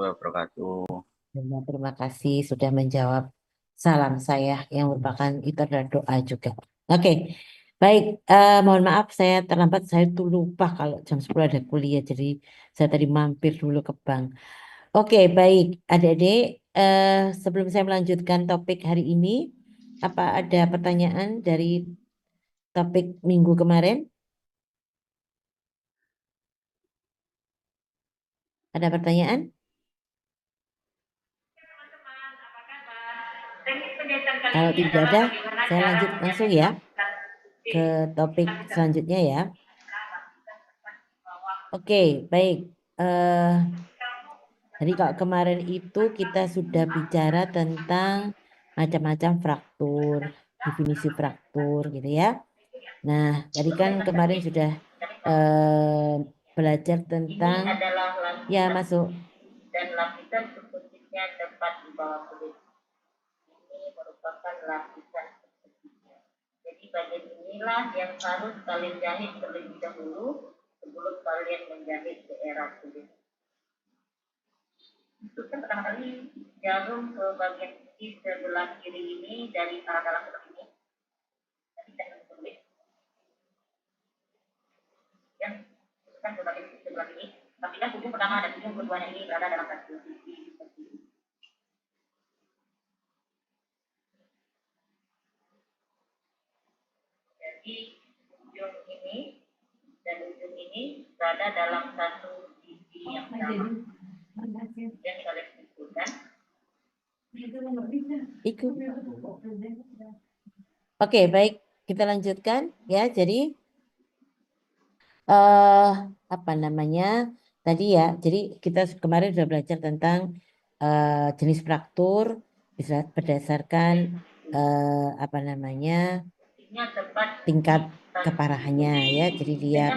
warahmatullahi wabarakatuh. Terima kasih sudah menjawab salam saya yang merupakan itu adalah doa juga. Oke, baik. Mohon maaf saya terlambat. Saya tuh lupa kalau jam 10 ada kuliah. Jadi saya tadi mampir dulu ke bank. Oke, baik. Adik-adik, sebelum saya melanjutkan topik hari ini, apa ada pertanyaan dari topik minggu kemarin? Ada pertanyaan? Kalau tidak ada, saya lanjut langsung ya ke topik selanjutnya ya. Oke, baik. Eh, jadi kalau kemarin itu kita sudah bicara tentang macam-macam fraktur, definisi fraktur gitu ya. Nah, tadi kan kemarin sudah belajar tentang Adalah ya lapisan masuk. dan lapisan subkusitnya tepat di bawah kulit. Ini merupakan lapisan subkusitnya. Jadi bagian inilah yang harus kalian jahit terlebih dahulu sebelum kalian menjahit ke daerah kulit. Masukkan pertama kali jarum ke bagian sisi sebelah kiri ini dari arah dalam seperti ini. Nanti jangan sulit. Yang masukkan ke bagian sisi sebelah kiri. Pastikan ujung pertama dan ujung keduanya ini berada dalam satu sisi seperti ini. Jadi ujung ini dan ujung ini berada dalam satu sisi yang sama. Yang kalian simpulkan. Ikut. Oke, baik. Kita lanjutkan ya. Jadi eh apa namanya? Tadi ya. Jadi kita kemarin sudah belajar tentang jenis fraktur bisa berdasarkan apa namanya? Tingkat keparahannya ya. Jadi dia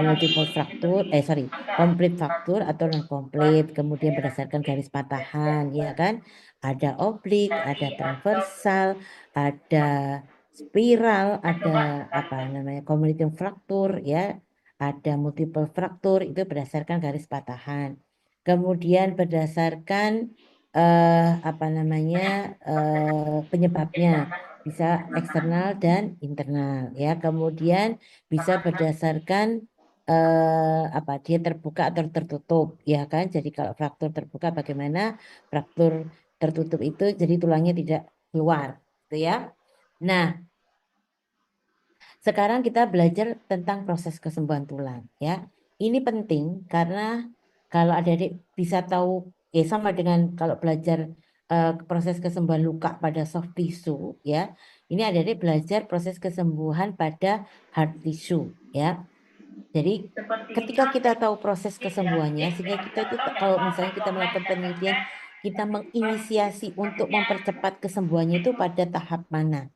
multiple fraktur, sorry, complete fraktur atau non complete. Kemudian berdasarkan garis patahan, ya kan? Ada oblik, ada transversal, ada spiral, ada apa namanya cumulative fraktur, ya. Ada multiple fraktur itu berdasarkan garis patahan. Kemudian berdasarkan apa namanya penyebabnya bisa eksternal dan internal ya. Kemudian bisa berdasarkan apa dia terbuka atau tertutup ya kan. Jadi kalau fraktur terbuka bagaimana, fraktur tertutup itu jadi tulangnya tidak keluar gitu ya. Nah, sekarang kita belajar tentang proses kesembuhan tulang ya. Ini penting karena kalau adik-adik bisa tahu ya sama dengan kalau belajar proses kesembuhan luka pada soft tissue ya. Ini adik-adik belajar proses kesembuhan pada hard tissue ya. Jadi ketika kita tahu proses kesembuhannya sehingga kita itu kalau misalnya kita melakukan penelitian kita menginisiasi untuk mempercepat kesembuhannya itu pada tahap mana?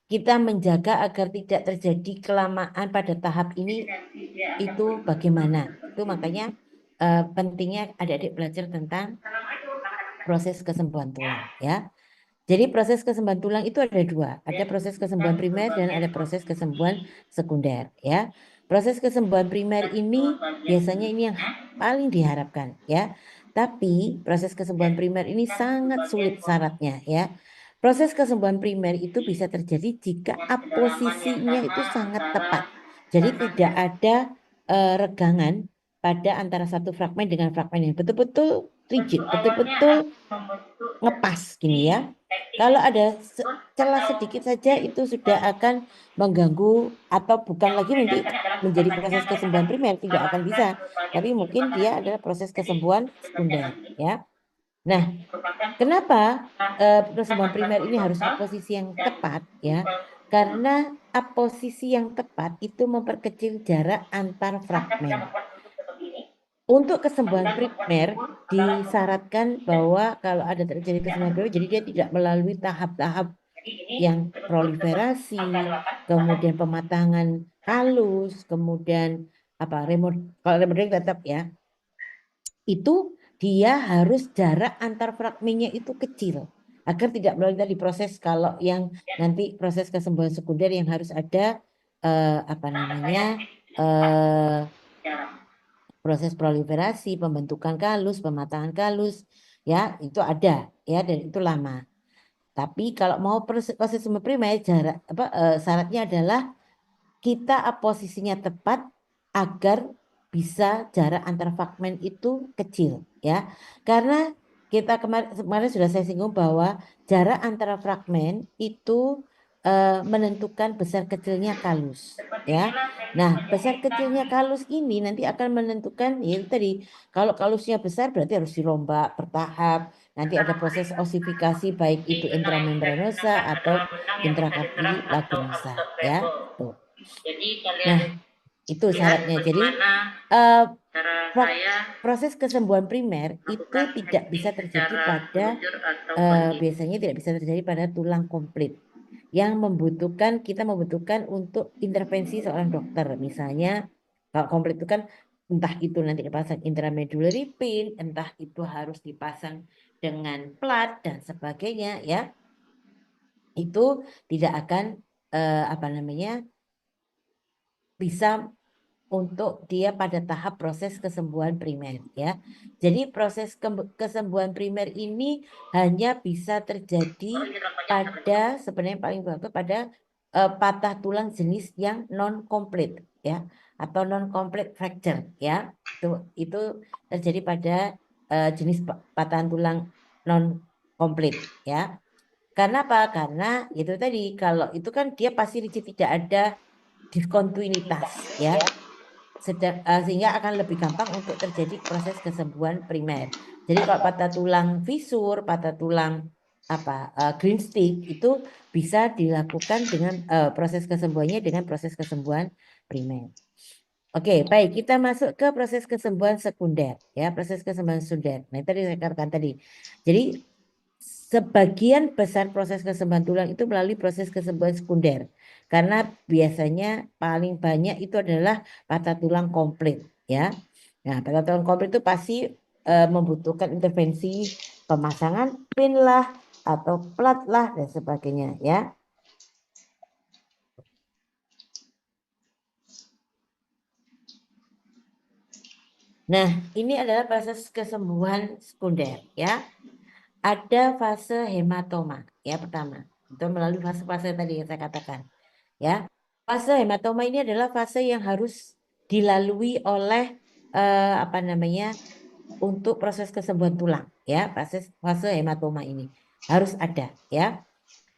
Kita menjaga agar tidak terjadi kelamaan pada tahap ini itu bagaimana? Itu makanya pentingnya adik-adik belajar tentang proses kesembuhan tulang ya. Jadi proses kesembuhan tulang itu ada dua, ada proses kesembuhan primer dan ada proses kesembuhan sekunder ya. Proses kesembuhan primer ini biasanya ini yang paling diharapkan ya. Tapi proses kesembuhan primer ini sangat sulit syaratnya ya. Proses kesembuhan primer itu bisa terjadi jika aposisinya itu sangat tepat. Jadi tidak ada regangan pada antara satu fragmen dengan fragmen yang betul-betul rigid, betul-betul ngepas gini ya. Kalau ada celah sedikit saja itu sudah akan mengganggu atau bukan lagi nanti menjadi proses kesembuhan primer, tidak akan bisa. Tapi mungkin dia adalah proses kesembuhan sekunder ya. Nah, kenapa kesembuhan primer ini harus aposisi yang tepat ya? Karena aposisi yang tepat itu memperkecil jarak antar fragmen. Untuk kesembuhan primer disyaratkan bahwa kalau ada terjadi kesembuhan primer, jadi dia tidak melalui tahap-tahap yang proliferasi, kemudian pematangan halus, kemudian apa kalau remodeling tetap ya, itu dia harus jarak antar fragmennya itu kecil agar tidak melalui tadi proses kalau yang nanti proses kesembuhan sekunder yang harus ada apa namanya proses proliferasi, pembentukan kalus, pematangan kalus, ya itu ada, ya, dan itu lama. Tapi kalau mau proses primer, syaratnya adalah kita posisinya tepat agar bisa jarak antar fragmen itu kecil, ya. Karena kita kemarin sudah saya singgung bahwa jarak antara fragmen itu menentukan besar kecilnya kalus, Seperti ya. inilah teknik Nah, besar penyempitan. kecilnya kalus ini nanti akan menentukan, ya itu tadi, kalau kalusnya besar berarti harus dirombak bertahap. Nanti ada proses osifikasi baik itu intramembranosa atau intrakapilaginosa, ya. Tuh. Jadi kalian Nah, itu lihat syaratnya. Jadi bagaimana eh, cara pro- saya proses kesembuhan primer itu lakukan tidak teknik bisa terjadi secara pada meluncur atau pergi. biasanya tidak bisa terjadi pada tulang komplit yang kita membutuhkan untuk intervensi seorang dokter. Misalnya kalau komplit itu kan entah itu nanti dipasang intramedullary pin, entah itu harus dipasang dengan plat dan sebagainya, ya. Itu tidak akan bisa untuk dia pada tahap proses kesembuhan primer, ya. Jadi proses kesembuhan primer ini hanya bisa terjadi Oh, ini rokoknya pada sebenarnya paling bagus pada patah tulang jenis yang non komplit, ya, atau non complete fracture, ya. Itu terjadi pada jenis patahan tulang non komplit, ya. Karena apa? Karena itu tadi, kalau itu kan dia pasti tidak ada diskontinuitas, ya. Sehingga akan lebih gampang untuk terjadi proses kesembuhan primer. Jadi kalau patah tulang visur, patah tulang green stick itu bisa dilakukan dengan proses kesembuhannya dengan proses kesembuhan primer. Oke, baik, kita masuk ke proses kesembuhan sekunder, ya, proses kesembuhan sekunder. Nah, tadi saya katakan tadi. Jadi sebagian besar proses kesembuhan tulang itu melalui proses kesembuhan sekunder. Karena biasanya paling banyak itu adalah patah tulang komplit, ya. Nah, patah tulang komplit itu pasti membutuhkan intervensi pemasangan pin lah atau plat lah dan sebagainya, ya. Nah, ini adalah proses kesembuhan sekunder, ya. Ada fase hematoma, ya, pertama. Itu melalui fase-fase tadi yang saya katakan, ya. Fase hematoma ini adalah fase yang harus dilalui oleh untuk proses kesembuhan tulang, ya. Fase hematoma ini harus ada, ya.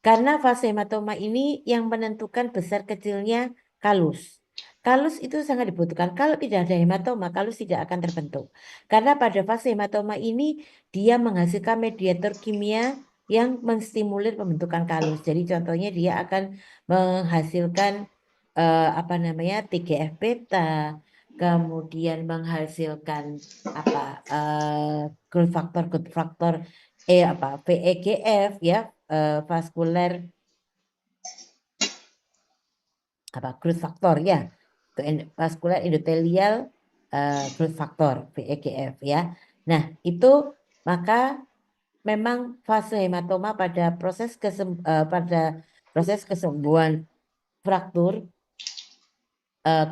Karena fase hematoma ini yang menentukan besar kecilnya kalus. Kalus itu sangat dibutuhkan. Kalau tidak ada hematoma, kalus tidak akan terbentuk. Karena pada fase hematoma ini dia menghasilkan mediator kimia yang menstimulir pembentukan kalus. Jadi contohnya dia akan menghasilkan TGF beta, kemudian menghasilkan growth factor VEGF, ya, vaskuler growth factor, ya, vaskuler endotelial growth factor VEGF, ya. Nah, itu maka memang fase hematoma pada proses kesembuhan fraktur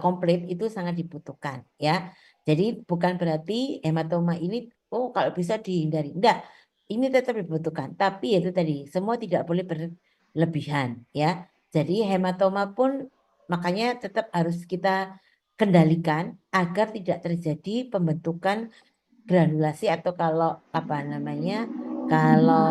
komplit itu sangat dibutuhkan, ya. Jadi bukan berarti hematoma ini kalau bisa dihindari. Enggak, ini tetap dibutuhkan. Tapi itu tadi semua tidak boleh berlebihan, ya. Jadi hematoma pun makanya tetap harus kita kendalikan agar tidak terjadi pembentukan granulasi atau kalau kalau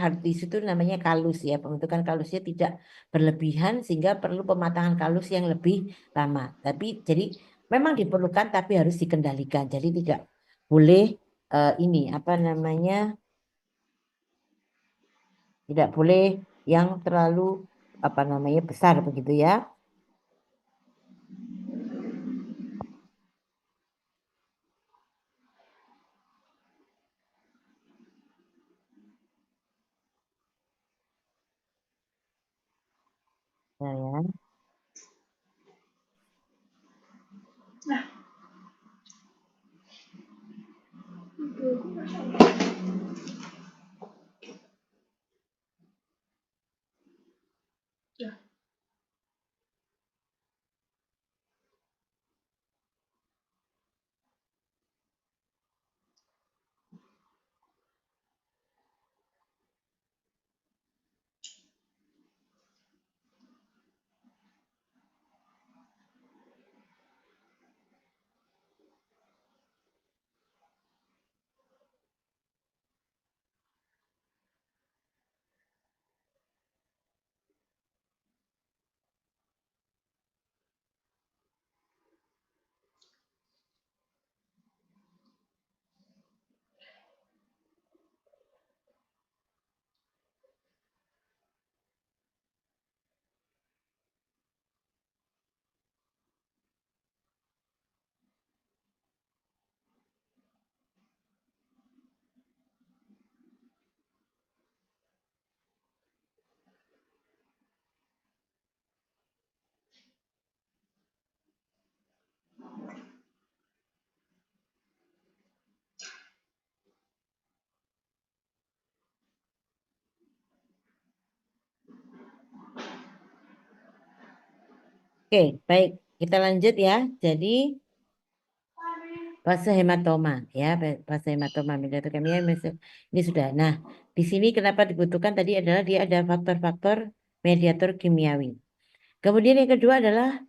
hard tissue itu namanya kalus, ya, pembentukan kalusnya tidak berlebihan sehingga perlu pematangan kalus yang lebih lama. Tapi jadi memang diperlukan tapi harus dikendalikan. Jadi tidak boleh tidak boleh yang terlalu besar begitu, ya. Nah, ya. Oke, baik. Kita lanjut ya. Jadi fase hematoma ya, fase hematoma mediator kemia ini sudah. Nah, di sini kenapa dibutuhkan tadi adalah dia ada faktor-faktor mediator kimiawi. Kemudian yang kedua adalah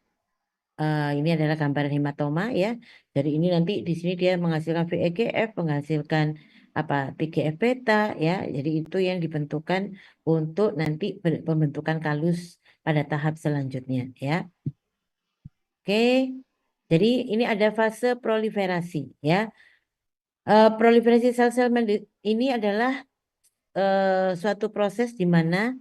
ini adalah gambaran hematoma ya. Jadi ini nanti di sini dia menghasilkan VEGF, menghasilkan apa TGF beta ya. Jadi itu yang dibentukkan untuk nanti pembentukan kalus pada tahap selanjutnya ya. Oke. Jadi ini ada fase proliferasi ya. Proliferasi sel-sel ini adalah suatu proses di mana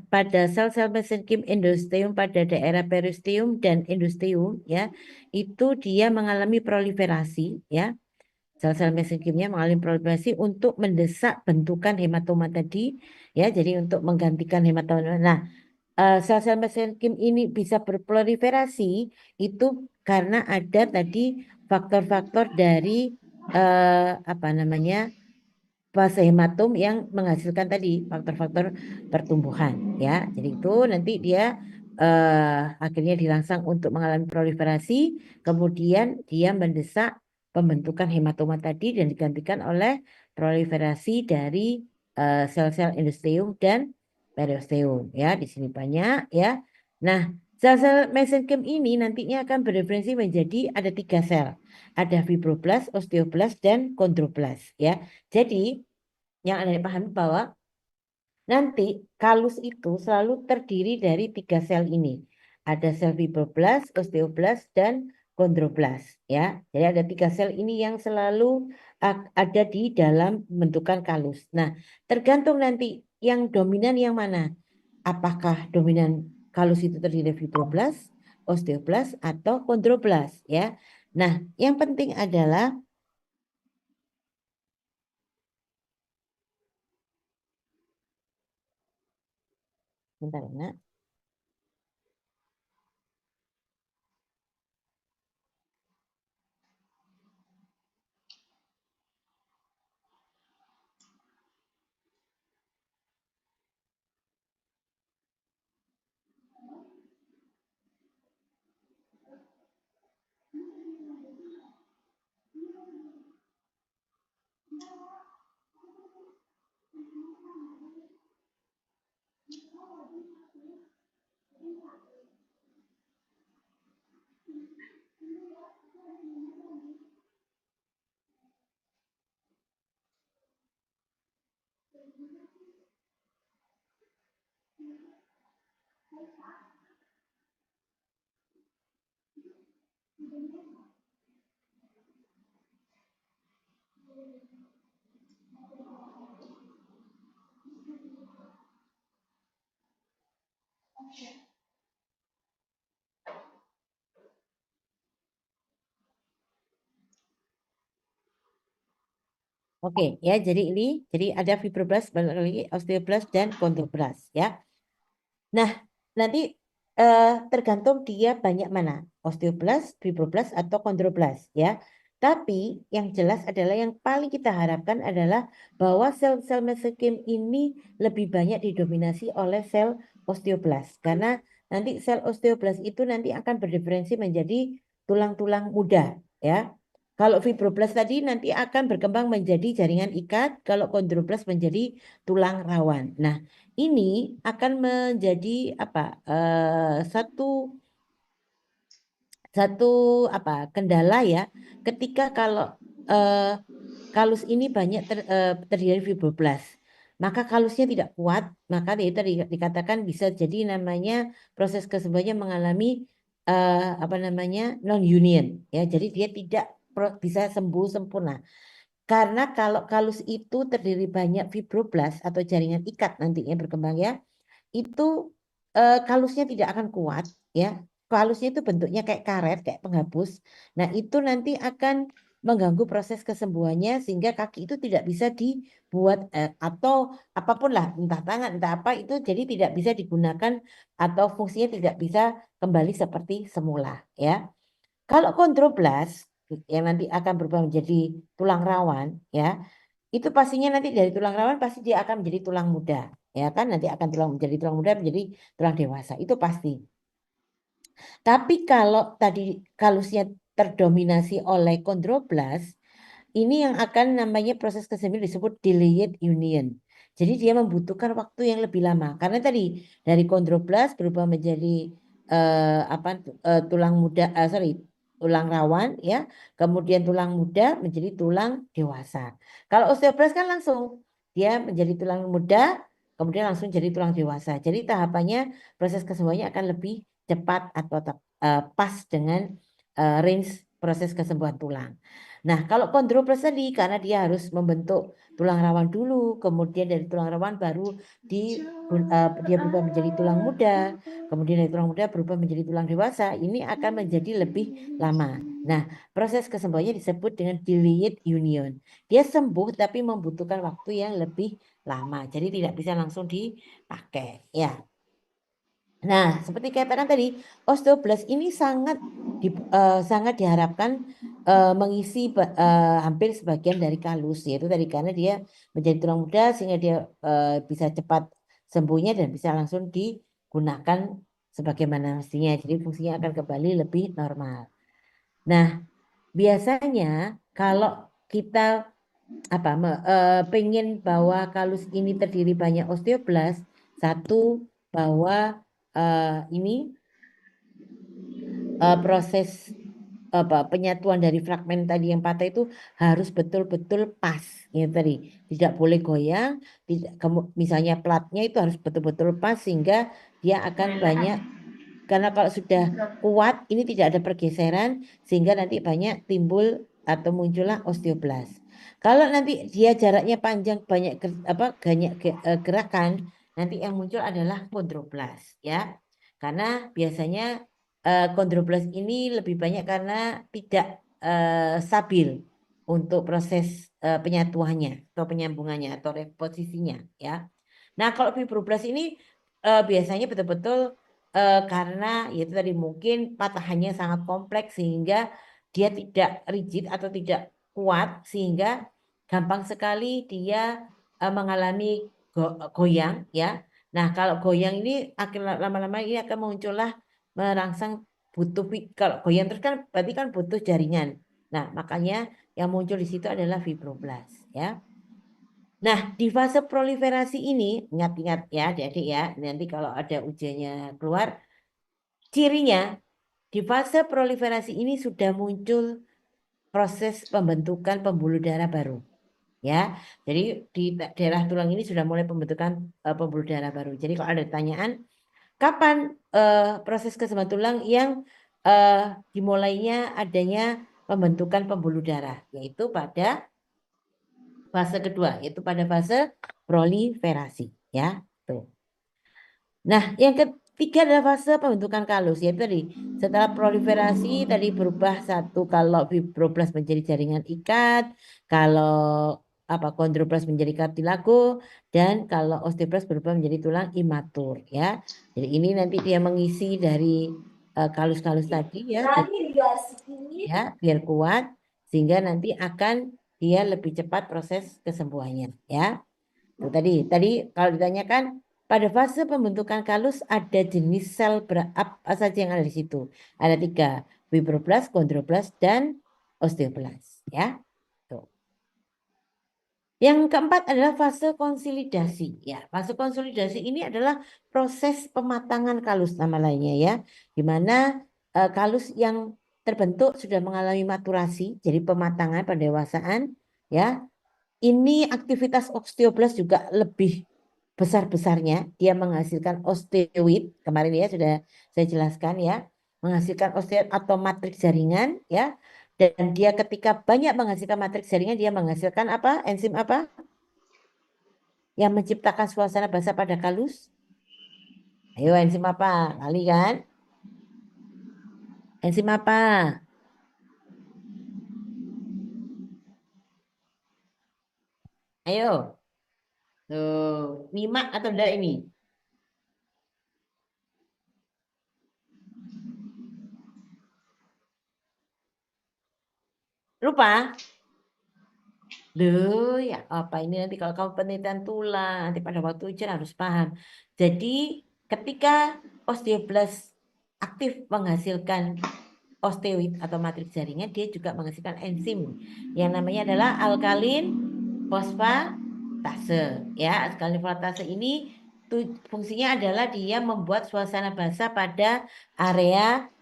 pada sel-sel mesenkim endosteum pada daerah peristeum dan endosteum ya itu dia mengalami proliferasi ya, sel-sel mesenkimnya mengalami proliferasi untuk mendesak bentukan hematoma tadi ya, jadi untuk menggantikan hematoma. Nah, sel-sel mesenkim ini bisa berproliferasi itu karena ada tadi faktor-faktor dari apa namanya fase hematom yang menghasilkan tadi faktor-faktor pertumbuhan ya. Jadi itu nanti dia akhirnya dirangsang untuk mengalami proliferasi, kemudian dia mendesak pembentukan hematoma tadi dan digantikan oleh proliferasi dari sel-sel endosteum dan periosteum ya. Di sini banyak ya. Nah, sel-sel mesenkim ini nantinya akan berdiferensi menjadi ada 3 sel. Ada fibroblast, osteoblast, dan chondroblast ya. Jadi yang Anda pahami bahwa nanti kalus itu selalu terdiri dari 3 sel ini. Ada sel fibroblast, osteoblast, dan chondroblast ya. Jadi ada 3 sel ini yang selalu ada di dalam bentukan kalus. Nah, tergantung nanti yang dominan yang mana. Apakah dominan kalus itu terdiri dari fibroblast, osteoblast, atau chondroblast ya. Nah, yang penting adalah bentar ya, Nak. Oke ya, jadi ada fibroblast, balik lagi osteoblast dan chondroblast ya. Nah, nanti tergantung dia banyak mana, osteoblast, fibroblast atau chondroblast ya. Tapi yang jelas adalah yang paling kita harapkan adalah bahwa sel-sel mesenkim ini lebih banyak didominasi oleh sel osteoblast karena nanti sel osteoblast itu nanti akan berdiferensi menjadi tulang-tulang muda ya. Kalau fibroblast tadi nanti akan berkembang menjadi jaringan ikat, kalau chondroblast menjadi tulang rawan. Nah, ini akan menjadi apa satu satu apa kendala ya ketika kalau eh, kalus ini banyak terdiri dari fibroblast, maka kalusnya tidak kuat, maka itu dikatakan bisa jadi namanya proses kesembuhannya mengalami apa namanya non union ya, jadi dia tidak bisa sembuh sempurna. Karena kalau kalus itu terdiri banyak fibroblast atau jaringan ikat nantinya berkembang ya, itu kalusnya tidak akan kuat ya. Kalusnya itu bentuknya kayak karet, kayak penghapus. Nah, itu nanti akan mengganggu proses kesembuhannya sehingga kaki itu tidak bisa dibuat atau apapun lah, entah tangan, entah apa itu jadi tidak bisa digunakan atau fungsinya tidak bisa kembali seperti semula ya. Kalau kondroblas yang nanti akan berubah menjadi tulang rawan ya, itu pastinya nanti dari tulang rawan pasti dia akan menjadi tulang muda ya kan, nanti akan menjadi tulang muda menjadi tulang dewasa itu pasti. Tapi kalau tadi kalusnya terdominasi oleh kondroblas, ini yang akan namanya proses kesembuhan disebut delayed union. Jadi dia membutuhkan waktu yang lebih lama karena tadi dari kondroblas berubah menjadi tulang muda, tulang rawan ya, kemudian tulang muda menjadi tulang dewasa. Kalau osteoblas kan langsung dia menjadi tulang muda, kemudian langsung jadi tulang dewasa. Jadi tahapannya proses kesembuhannya akan lebih cepat atau pas dengan range proses kesembuhan tulang. Nah, kalau kondroplas tadi karena dia harus membentuk tulang rawan dulu, kemudian dari tulang rawan baru dia berubah menjadi tulang muda, kemudian dari tulang muda berubah menjadi tulang dewasa, ini akan menjadi lebih lama. Nah, proses kesembuhannya disebut dengan delayed union. Dia sembuh tapi membutuhkan waktu yang lebih lama, jadi tidak bisa langsung dipakai. Ya. Nah, seperti katakan tadi, osteoblast ini sangat diharapkan mengisi hampir sebagian dari kalus, yaitu tadi karena dia menjadi tulang muda sehingga dia bisa cepat sembuhnya dan bisa langsung digunakan sebagaimana mestinya. Jadi fungsinya akan kembali lebih normal. Nah, biasanya kalau kita pengen bahwa kalus ini terdiri banyak osteoblast, satu bahwa ini proses penyatuan dari fragmen tadi yang patah itu harus betul-betul pas, ya tadi tidak boleh goyang, tidak misalnya platnya itu harus betul-betul pas sehingga dia akan banyak, karena kalau sudah kuat ini tidak ada pergeseran sehingga nanti banyak timbul atau muncullah osteoblas. Kalau nanti dia jaraknya panjang banyak gerakan, nanti yang muncul adalah kondroblas ya. Karena biasanya kondroblas ini lebih banyak karena tidak stabil untuk proses penyatuannya atau penyambungannya atau reposisinya ya. Nah, kalau fibroblas ini biasanya betul-betul karena yaitu tadi mungkin patahannya sangat kompleks sehingga dia tidak rigid atau tidak kuat sehingga gampang sekali dia mengalami goyang ya. Nah, kalau goyang ini akan lama-lama ini akan muncullah merangsang kalau goyang terus kan berarti kan butuh jaringan. Nah, makanya yang muncul di situ adalah fibroblast ya. Nah, di fase proliferasi ini, ingat-ingat ya adik-adik ya, nanti kalau ada ujiannya keluar, cirinya di fase proliferasi ini sudah muncul proses pembentukan pembuluh darah baru. Ya, jadi di daerah tulang ini sudah mulai pembentukan pembuluh darah baru. Jadi kalau ada pertanyaan, kapan proses kesembuhan tulang yang eh, dimulainya adanya pembentukan pembuluh darah, yaitu pada fase kedua, yaitu pada fase proliferasi. Ya, tuh. Nah, yang ketiga adalah fase pembentukan kalus, yaitu tadi setelah proliferasi tadi berubah satu kalau fibroblast menjadi jaringan ikat, kalau kondroblast menjadi kartilago, dan kalau osteoblast berubah menjadi tulang imatur ya. Jadi ini nanti dia mengisi dari kalus-kalus tadi ya, ya biar kuat sehingga nanti akan dia lebih cepat proses kesembuhannya ya. Tuh, tadi kalau ditanyakan pada fase pembentukan kalus ada jenis sel apa saja yang ada di situ. Ada 3, fibroblast, kondroblast, dan osteoblast. Ya, tuh. Yang keempat adalah fase konsolidasi. Ya, fase konsolidasi ini adalah proses pematangan kalus nama lainnya ya, di mana kalus yang terbentuk sudah mengalami maturasi, jadi pematangan pendewasaan ya. Ini aktivitas osteoblast juga lebih besar-besarnya. Dia menghasilkan osteoid. Kemarin ya sudah saya jelaskan ya. Menghasilkan osteoid atau matriks jaringan ya. Dan dia ketika banyak menghasilkan matriks jaringan, dia menghasilkan apa? Enzim apa? Yang menciptakan suasana basah pada kalus. Ayo enzim apa? Kali kan? Enzim apa? Ayo. Tuh, nyimak atau enggak ini? Lupa? Loh, ya apa ini nanti kalau kamu penelitian tulang, nanti pada waktu ujian harus paham. Jadi ketika osteoblast aktif menghasilkan osteoid atau matriks jaringan, dia juga menghasilkan enzim yang namanya adalah alkalin fosfatase. Ya, alkalin fosfatase ini fungsinya adalah dia membuat suasana basah pada area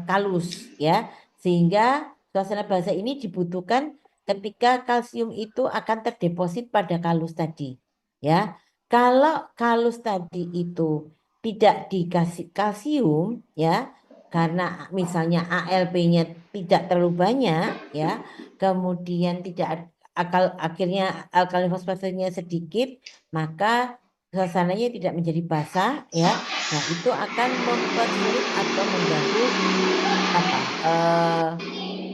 kalus, ya, sehingga suasana basah ini dibutuhkan ketika kalsium itu akan terdeposit pada kalus tadi, ya. Kalau kalus tadi itu tidak dikasih kalsium, ya, karena misalnya ALP-nya tidak terlalu banyak, ya, kemudian tidak akhirnya alkalin fosfatnya sedikit, maka suasananya tidak menjadi basah, ya. Nah, itu akan mempersulit atau mengganggu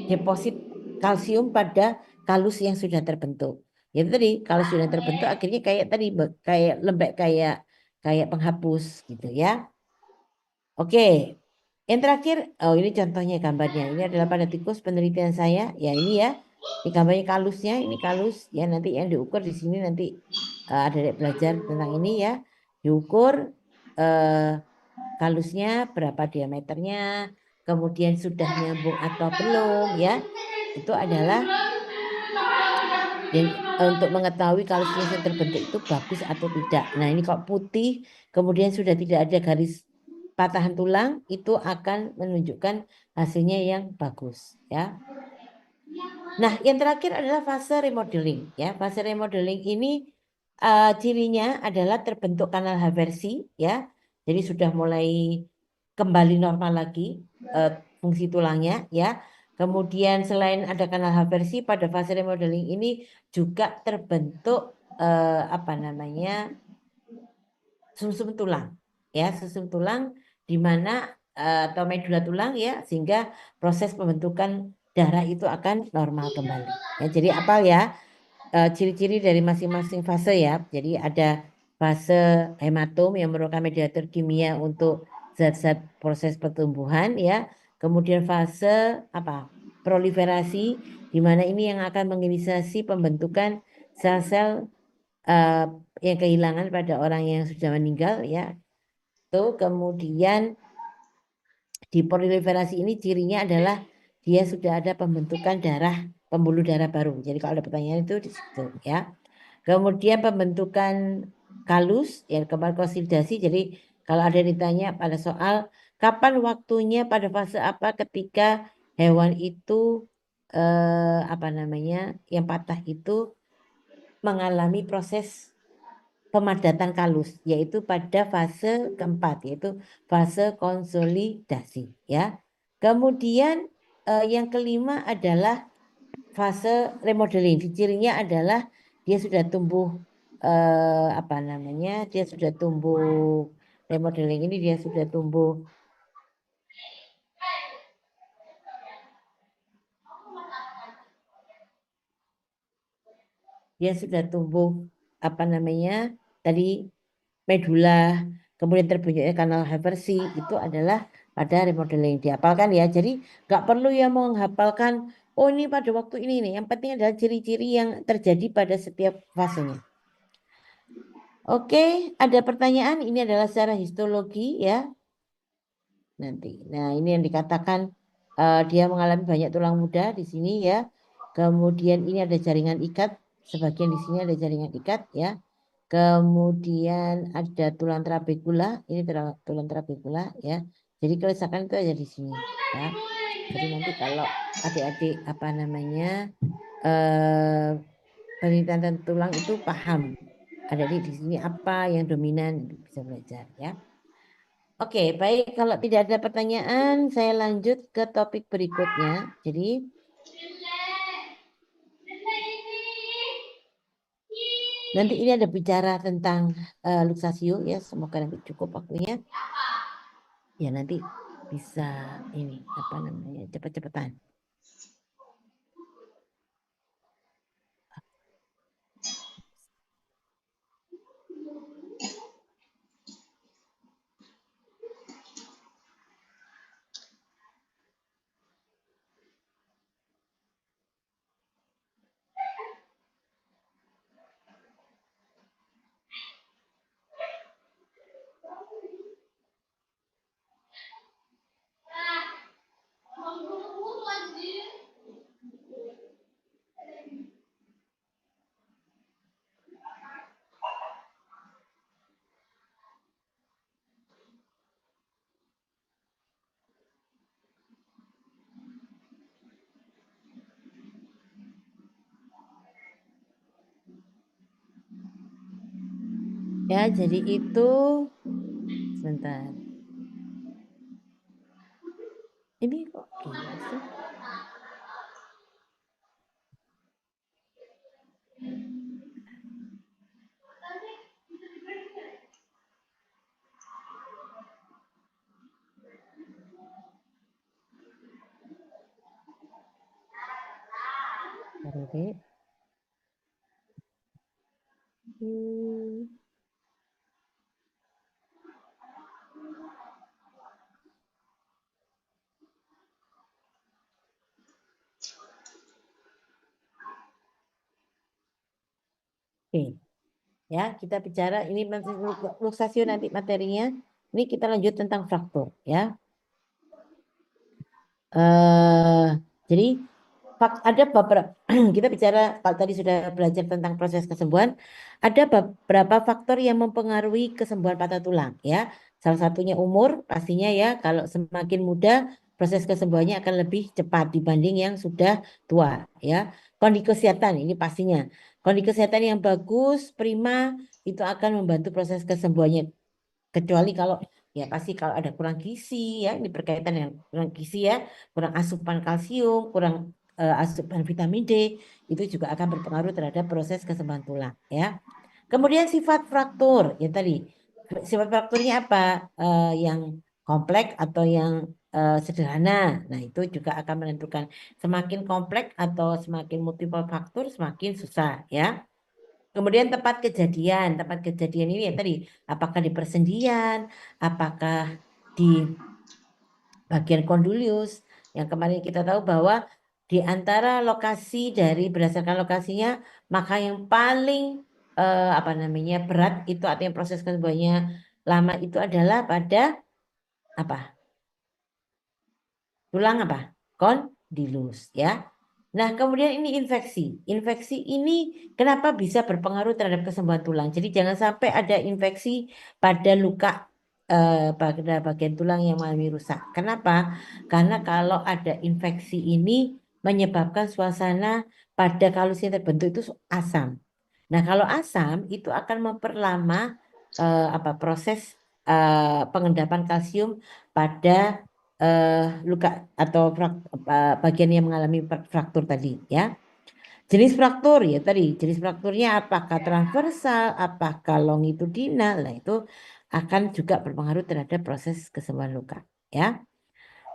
deposit kalsium pada kalus yang sudah terbentuk. Ya tadi kalau sudah terbentuk akhirnya kayak tadi kayak lembek kayak kayak penghapus gitu, ya. Oke. Yang terakhir, oh ini contohnya gambarnya. Ini adalah pada tikus penelitian saya. Ya ini ya. Ini gambarnya kalusnya, ini kalus ya, nanti yang diukur di sini nanti ada belajar tentang ini ya. Diukur eh, kalusnya berapa diameternya, kemudian sudah nyambung atau belum ya. Itu adalah yang untuk mengetahui kalusnya yang terbentuk itu bagus atau tidak. Nah, ini kok putih, kemudian sudah tidak ada garis patahan tulang, itu akan menunjukkan hasilnya yang bagus, ya. Nah, yang terakhir adalah fase remodeling, ya. Fase remodeling ini cirinya adalah terbentuk kanal haversi, ya. Jadi sudah mulai kembali normal lagi fungsi tulangnya, ya. Kemudian selain ada kanal haversi pada fase remodeling ini juga terbentuk apa namanya sumsum tulang, ya, sumsum tulang di mana atau medula tulang, ya, sehingga proses pembentukan darah itu akan normal kembali. Ya, jadi apa ya ciri-ciri dari masing-masing fase ya. Jadi ada fase hematom yang merupakan mediator kimia untuk zat-zat proses pertumbuhan, ya. Kemudian fase apa? Proliferasi, di mana ini yang akan menginisiasi pembentukan sel-sel eh, yang kehilangan pada orang yang sudah meninggal, ya. Tuh, kemudian di proliferasi ini cirinya adalah dia sudah ada pembentukan darah, pembuluh darah baru. Jadi kalau ada pertanyaan itu di situ, ya. Kemudian pembentukan kalus, ya, kembali konsolidasi. Jadi kalau ada yang ditanya pada soal kapan waktunya pada fase apa ketika hewan itu apa namanya yang patah itu mengalami proses pemadatan kalus, yaitu pada fase keempat, yaitu fase konsolidasi, ya. Kemudian yang kelima adalah fase remodeling. Cirinya adalah dia sudah tumbuh apa namanya? Dia sudah tumbuh remodeling ini dia sudah tumbuh apa namanya? Tadi medula, kemudian terbentuknya kanal haversi itu adalah pada remodeling dihafalkan ya. Jadi nggak perlu ya menghafalkan. Oh ini pada waktu ini nih. Yang penting adalah ciri-ciri yang terjadi pada setiap fasenya. Oke, ada pertanyaan. Ini adalah secara histologi ya. Nanti. Nah, ini yang dikatakan dia mengalami banyak tulang muda di sini ya. Kemudian ini ada jaringan ikat, sebagian di sini ada jaringan ikat ya. Kemudian ada tulang trabekula, ini tulang trabekula ya. Jadi kerusakan itu ada di sini ya. Jadi nanti kalau adik-adik apa namanya penelitian tulang itu paham. Ada di sini apa yang dominan bisa belajar ya. Oke, baik. Kalau tidak ada pertanyaan, saya lanjut ke topik berikutnya. Jadi, nanti ini ada bicara tentang luxatio ya. Semoga nanti cukup waktunya. Ya, nanti bisa ini apa namanya cepat-cepatan. Ya, jadi itu sebentar. Ini kok gini sih? Bentar, Dek. Hmm, Oke, ya kita bicara ini luxation nanti materinya. Ini kita lanjut tentang fraktur, ya. Jadi ada beberapa kita bicara kalau tadi sudah belajar tentang proses kesembuhan, ada beberapa faktor yang mempengaruhi kesembuhan patah tulang, ya. Salah satunya umur, pastinya ya. Kalau semakin muda, proses kesembuhannya akan lebih cepat dibanding yang sudah tua, ya. Kondisi kesehatan ini pastinya. Kondisi kesehatan yang bagus, prima, itu akan membantu proses kesembuhannya. Kecuali kalau ya pasti kalau ada kurang gizi, ya ini berkaitan dengan kurang gizi, ya, kurang asupan kalsium, kurang asupan vitamin D, itu juga akan berpengaruh terhadap proses kesembuhan tulang, ya. Kemudian sifat fraktur, ya tadi sifat frakturnya apa? Yang kompleks atau yang sederhana. Nah, itu juga akan menentukan semakin kompleks atau semakin multiple faktor semakin susah, ya. Kemudian tempat kejadian ini ya tadi, apakah di persendian, apakah di bagian kondylius, yang kemarin kita tahu bahwa di antara lokasi dari berdasarkan lokasinya, maka yang paling apa namanya berat itu artinya proses kesembuhannya lama itu adalah pada apa? Tulang apa? Kondilus, ya. Nah, kemudian ini infeksi. Infeksi ini kenapa bisa berpengaruh terhadap kesembuhan tulang? Jadi jangan sampai ada infeksi pada luka pada bagian tulang yang mengalami rusak. Kenapa? Karena kalau ada infeksi ini menyebabkan suasana pada kalus yang terbentuk itu asam. Nah, kalau asam itu akan memperlama apa proses pengendapan kalsium pada luka atau bagian yang mengalami fraktur tadi, ya. Jenis fraktur ya tadi, jenis frakturnya apakah transversal, apakah longitudinal, nah itu akan juga berpengaruh terhadap proses kesembuhan luka, ya.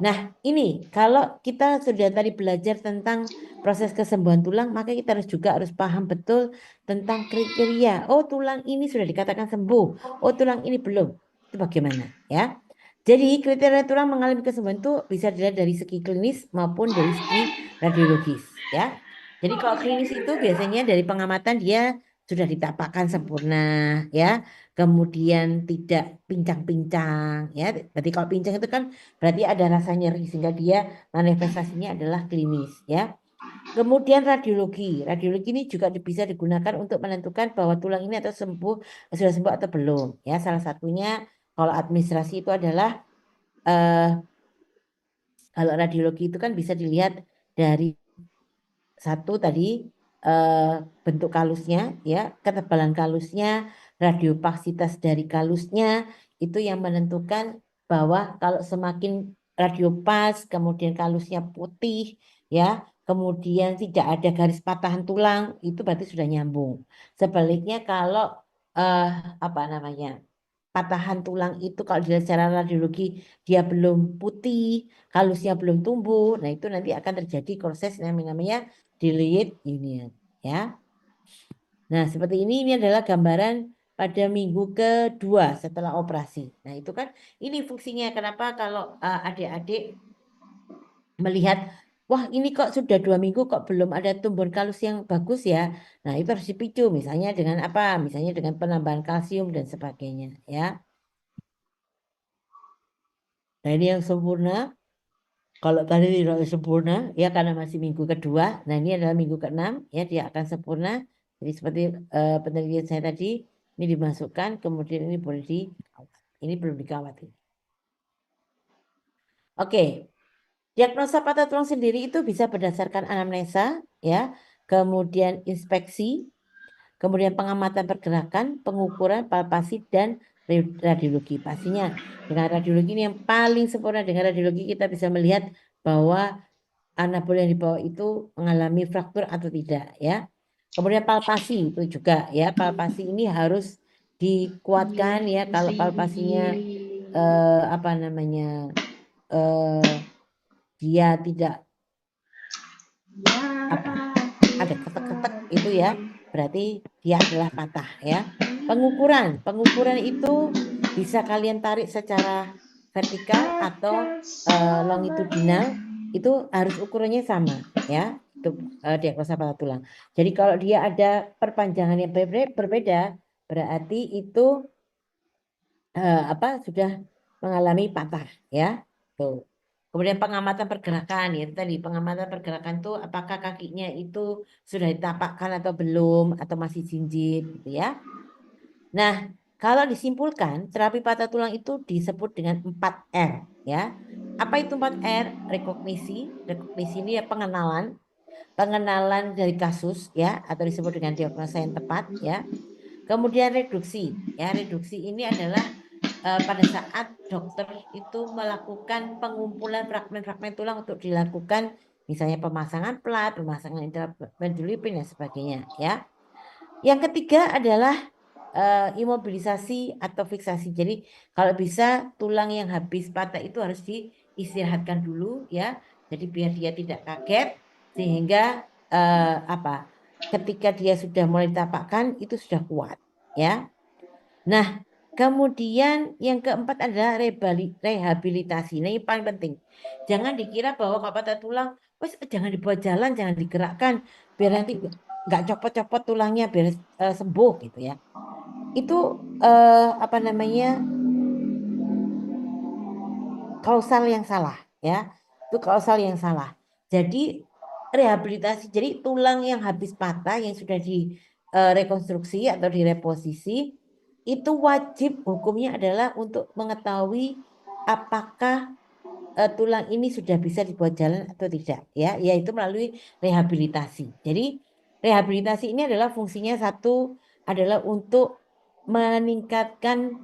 Nah, ini kalau kita sudah tadi belajar tentang proses kesembuhan tulang, maka kita harus paham betul tentang kriteria. Oh, tulang ini sudah dikatakan sembuh. Oh, tulang ini belum. Itu bagaimana, ya? Jadi kriteria tulang mengalami kesembuhan itu bisa dilihat dari segi klinis maupun dari segi radiologis, ya. Jadi kalau klinis itu biasanya dari pengamatan dia sudah ditapakkan sempurna, ya. Kemudian tidak pincang-pincang, ya. Berarti kalau pincang itu kan berarti ada rasa nyeri sehingga dia manifestasinya adalah klinis, ya. Kemudian radiologi. Radiologi ini juga bisa digunakan untuk menentukan bahwa tulang ini atau sudah sembuh atau belum. Ya, salah satunya kalau administrasi itu adalah eh, kalau radiologi itu kan bisa dilihat dari satu tadi eh, bentuk kalusnya, ya, ketebalan kalusnya, radiopaksitas dari kalusnya itu yang menentukan bahwa kalau semakin radiopas, kemudian kalusnya putih, ya, kemudian tidak ada garis patahan tulang, itu berarti sudah nyambung. Sebaliknya kalau eh, apa namanya? Patahan tulang itu kalau dilihat secara radiologi dia belum putih, kalusnya belum tumbuh, nah itu nanti akan terjadi proses yang namanya delayed union, ya. Nah, seperti ini adalah gambaran pada minggu kedua setelah operasi. Nah, itu kan ini fungsinya kenapa kalau adik-adik melihat, wah ini kok sudah 2 minggu kok belum ada tumbuhan kalus yang bagus ya. Nah, itu harus dipicu misalnya dengan apa? Misalnya dengan penambahan kalsium dan sebagainya, ya. Nah, ini yang sempurna. Kalau tadi tidak sempurna, ya karena masih minggu kedua. Nah, ini adalah minggu keenam, ya dia akan sempurna. Jadi seperti penelitian saya tadi, ini dimasukkan, kemudian ini boleh dikawat. Ini belum dikawat. Oke, diagnosa patah tulang sendiri itu bisa berdasarkan anamnesa, ya, kemudian inspeksi, kemudian pengamatan pergerakan, pengukuran, palpasi, dan radiologi. Pastinya dengan radiologi ini yang paling sempurna. Dengan radiologi kita bisa melihat bahwa anabol yang di bawah itu mengalami fraktur atau tidak ya. Kemudian palpasi itu juga ya, palpasi ini harus dikuatkan ya. Kalau palpasinya apa namanya dia tidak apa ada ketek-ketek itu ya, berarti dia adalah patah ya. Pengukuran itu bisa kalian tarik secara vertikal atau longitudinal, itu harus ukurannya sama ya. Itu diagnosa patah tulang. Jadi kalau dia ada perpanjangan yang berbeda, berarti itu apa sudah mengalami patah ya. Tuh. Kemudian pengamatan pergerakan ya tadi, pengamatan pergerakan tuh apakah kakinya itu sudah ditapakkan atau belum atau masih jinjit gitu ya. Nah, kalau disimpulkan terapi patah tulang itu disebut dengan 4R ya. Apa itu 4R? Rekognisi. Rekognisi ini ya pengenalan dari kasus ya, atau disebut dengan diagnosa yang tepat ya. Kemudian reduksi ya, reduksi ini adalah pada saat dokter itu melakukan pengumpulan fragmen-fragmen tulang untuk dilakukan misalnya pemasangan plat, pemasangan intraepiduralin dan sebagainya ya. Yang ketiga adalah imobilisasi atau fiksasi. Jadi kalau bisa tulang yang habis patah itu harus diistirahatkan dulu ya. Jadi biar dia tidak kaget sehingga apa? Ketika dia sudah mulai ditapakkan itu sudah kuat ya. Nah, kemudian yang keempat adalah rehabilitasi. Nah, ini paling penting. Jangan dikira bahwa kalau patah tulang, wes jangan dibawa jalan, jangan digerakkan, biar nanti nggak copot-copot tulangnya, biar sembuh gitu ya. Itu apa namanya kausal yang salah ya. Itu kausal yang salah. Jadi rehabilitasi, jadi tulang yang habis patah yang sudah direkonstruksi atau direposisi itu wajib hukumnya adalah untuk mengetahui apakah tulang ini sudah bisa dibuat jalan atau tidak ya, yaitu melalui rehabilitasi. Jadi rehabilitasi ini adalah fungsinya satu adalah untuk meningkatkan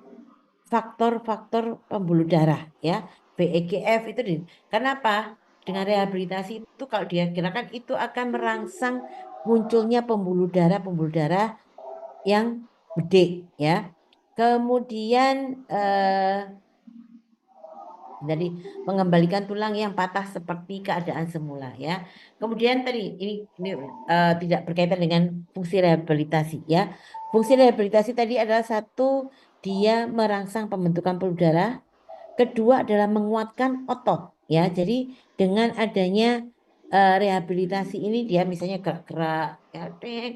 faktor-faktor pembuluh darah ya, VEGF itu kenapa? Dengan rehabilitasi itu kalau dia gerakan itu akan merangsang munculnya pembuluh darah yang gede ya. Kemudian jadi mengembalikan tulang yang patah seperti keadaan semula ya. Kemudian tadi ini tidak berkaitan dengan fungsi rehabilitasi ya. Fungsi rehabilitasi tadi adalah satu, dia merangsang pembentukan pembuluh darah. Kedua adalah menguatkan otot ya. Jadi dengan adanya rehabilitasi ini dia misalnya gerak-gerak ya,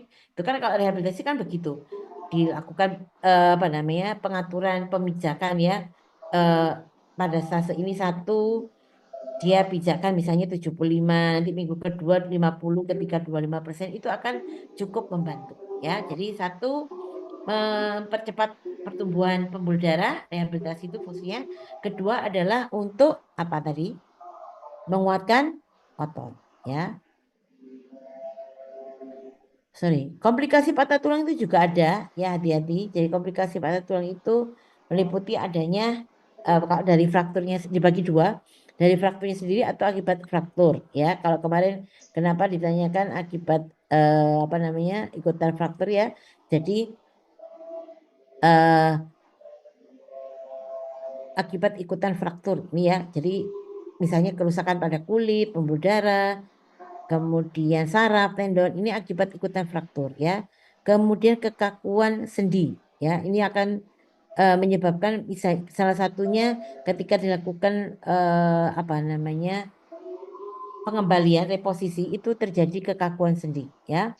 itu kan kalau rehabilitasi kan begitu. Dilakukan apa namanya pengaturan pemijakan ya. eh, Pada fase ini satu dia pijakan misalnya 75, nanti minggu kedua 50, ketika 25% itu akan cukup membantu ya. Jadi satu mempercepat pertumbuhan pembuluh darah, rehabilitasi itu fungsinya. Kedua adalah untuk apa tadi? Menguatkan otot ya. Sorry, komplikasi patah tulang itu juga ada ya, hati-hati. Jadi komplikasi patah tulang itu meliputi adanya kalau dari frakturnya dibagi dua, dari frakturnya sendiri atau akibat fraktur ya. Kalau kemarin kenapa ditanyakan akibat apa namanya ikutan fraktur ya. Jadi eh, akibat ikutan fraktur ini ya. Jadi misalnya kerusakan pada kulit, pembuluh darah, kemudian saraf, tendon ini akibat ikutan fraktur ya. Kemudian kekakuan sendi ya. Ini akan menyebabkan bisa salah satunya ketika dilakukan apa namanya pengembalian reposisi itu terjadi kekakuan sendi ya.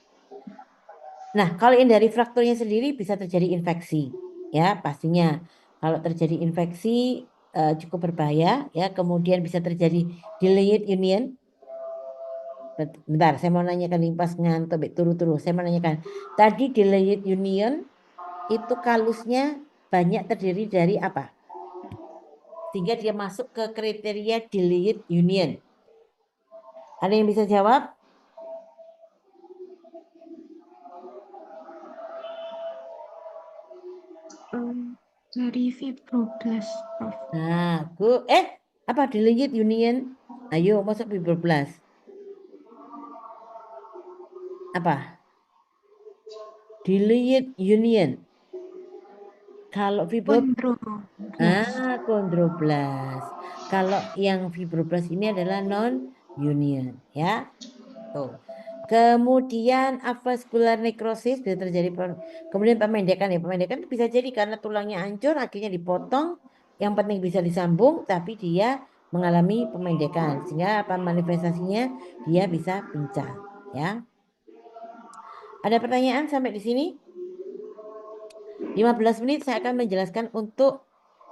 Nah, kalau yang dari frakturnya sendiri bisa terjadi infeksi ya pastinya. Kalau terjadi infeksi cukup berbahaya ya. Kemudian bisa terjadi delayed union. Bentar, saya mau nanyakan nih pas ngantuk turu-turu. Saya mau nanyakan. Tadi delayed union itu kalusnya banyak terdiri dari apa? Sehingga dia masuk ke kriteria delayed union. Ada yang bisa jawab? Dari fibroblast, Prof. Nah, apa delayed union? Ayo, masuk fibroblast. Apa? Delayed union. Kalau Kondroblast. kondroblast. Kalau yang fibroblast ini adalah non union, ya. Tuh. Kemudian avascular necrosis bisa terjadi kemudian pemendekan ya. Pemendekan itu bisa jadi karena tulangnya hancur akhirnya dipotong. Yang penting bisa disambung tapi dia mengalami pemendekan sehingga apa manifestasinya dia bisa pincang, ya. Ada pertanyaan sampai di sini? 15 menit saya akan menjelaskan untuk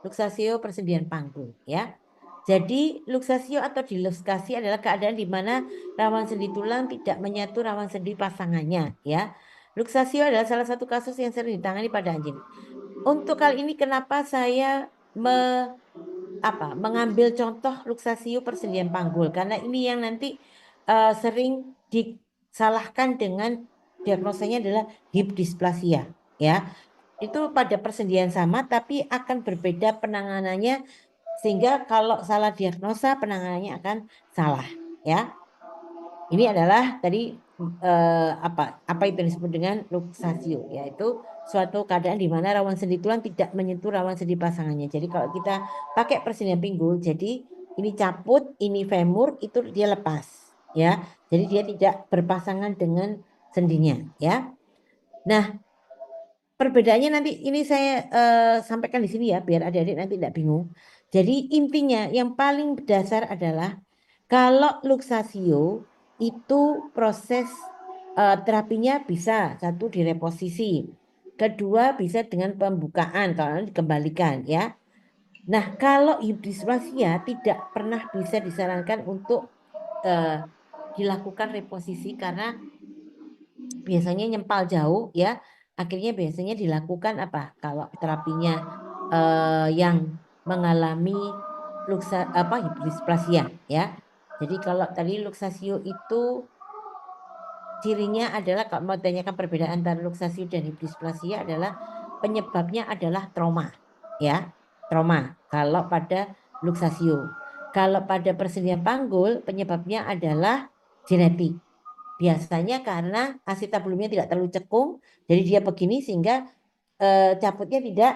luxatio persendian panggul, ya. Jadi luxatio atau diluskasi adalah keadaan di mana rawan sendi tulang tidak menyatu rawan sendi pasangannya, ya. Luxatio adalah salah satu kasus yang sering ditangani pada anjing. Untuk kali ini kenapa saya mengambil contoh luxatio persendian panggul karena ini yang nanti sering disalahkan dengan diagnosanya adalah hip dysplasia, ya. Itu pada persendian sama tapi akan berbeda penanganannya sehingga kalau salah diagnosa penanganannya akan salah, ya. Ini adalah tadi apa itu yang disebut dengan luxatio, yaitu suatu keadaan di mana rawan sendi tulang tidak menyentuh rawan sendi pasangannya. Jadi kalau kita pakai persendian pinggul, jadi ini caput, ini femur itu dia lepas, ya. Jadi dia tidak berpasangan dengan sendinya, ya. Nah, perbedaannya nanti ini saya sampaikan di sini ya, biar adik-adik nanti tidak bingung. Jadi intinya yang paling dasar adalah kalau luxatio itu proses terapinya bisa satu direposisi, kedua bisa dengan pembukaan kalau dikembalikan, ya. Nah, kalau hipodysplasia tidak pernah bisa disarankan untuk dilakukan reposisi karena biasanya nyempal jauh, ya. Akhirnya biasanya dilakukan apa? Kalau terapinya yang mengalami hipodysplasia, ya. Jadi kalau tadi luxatio itu cirinya adalah kalau mau tanyakan perbedaan antara luxatio dan hipodysplasia adalah penyebabnya adalah trauma, ya. Trauma kalau pada luxatio. Kalau pada persendian panggul penyebabnya adalah genetik. Biasanya karena acetabulumnya tidak terlalu cekung, jadi dia begini sehingga cabutnya tidak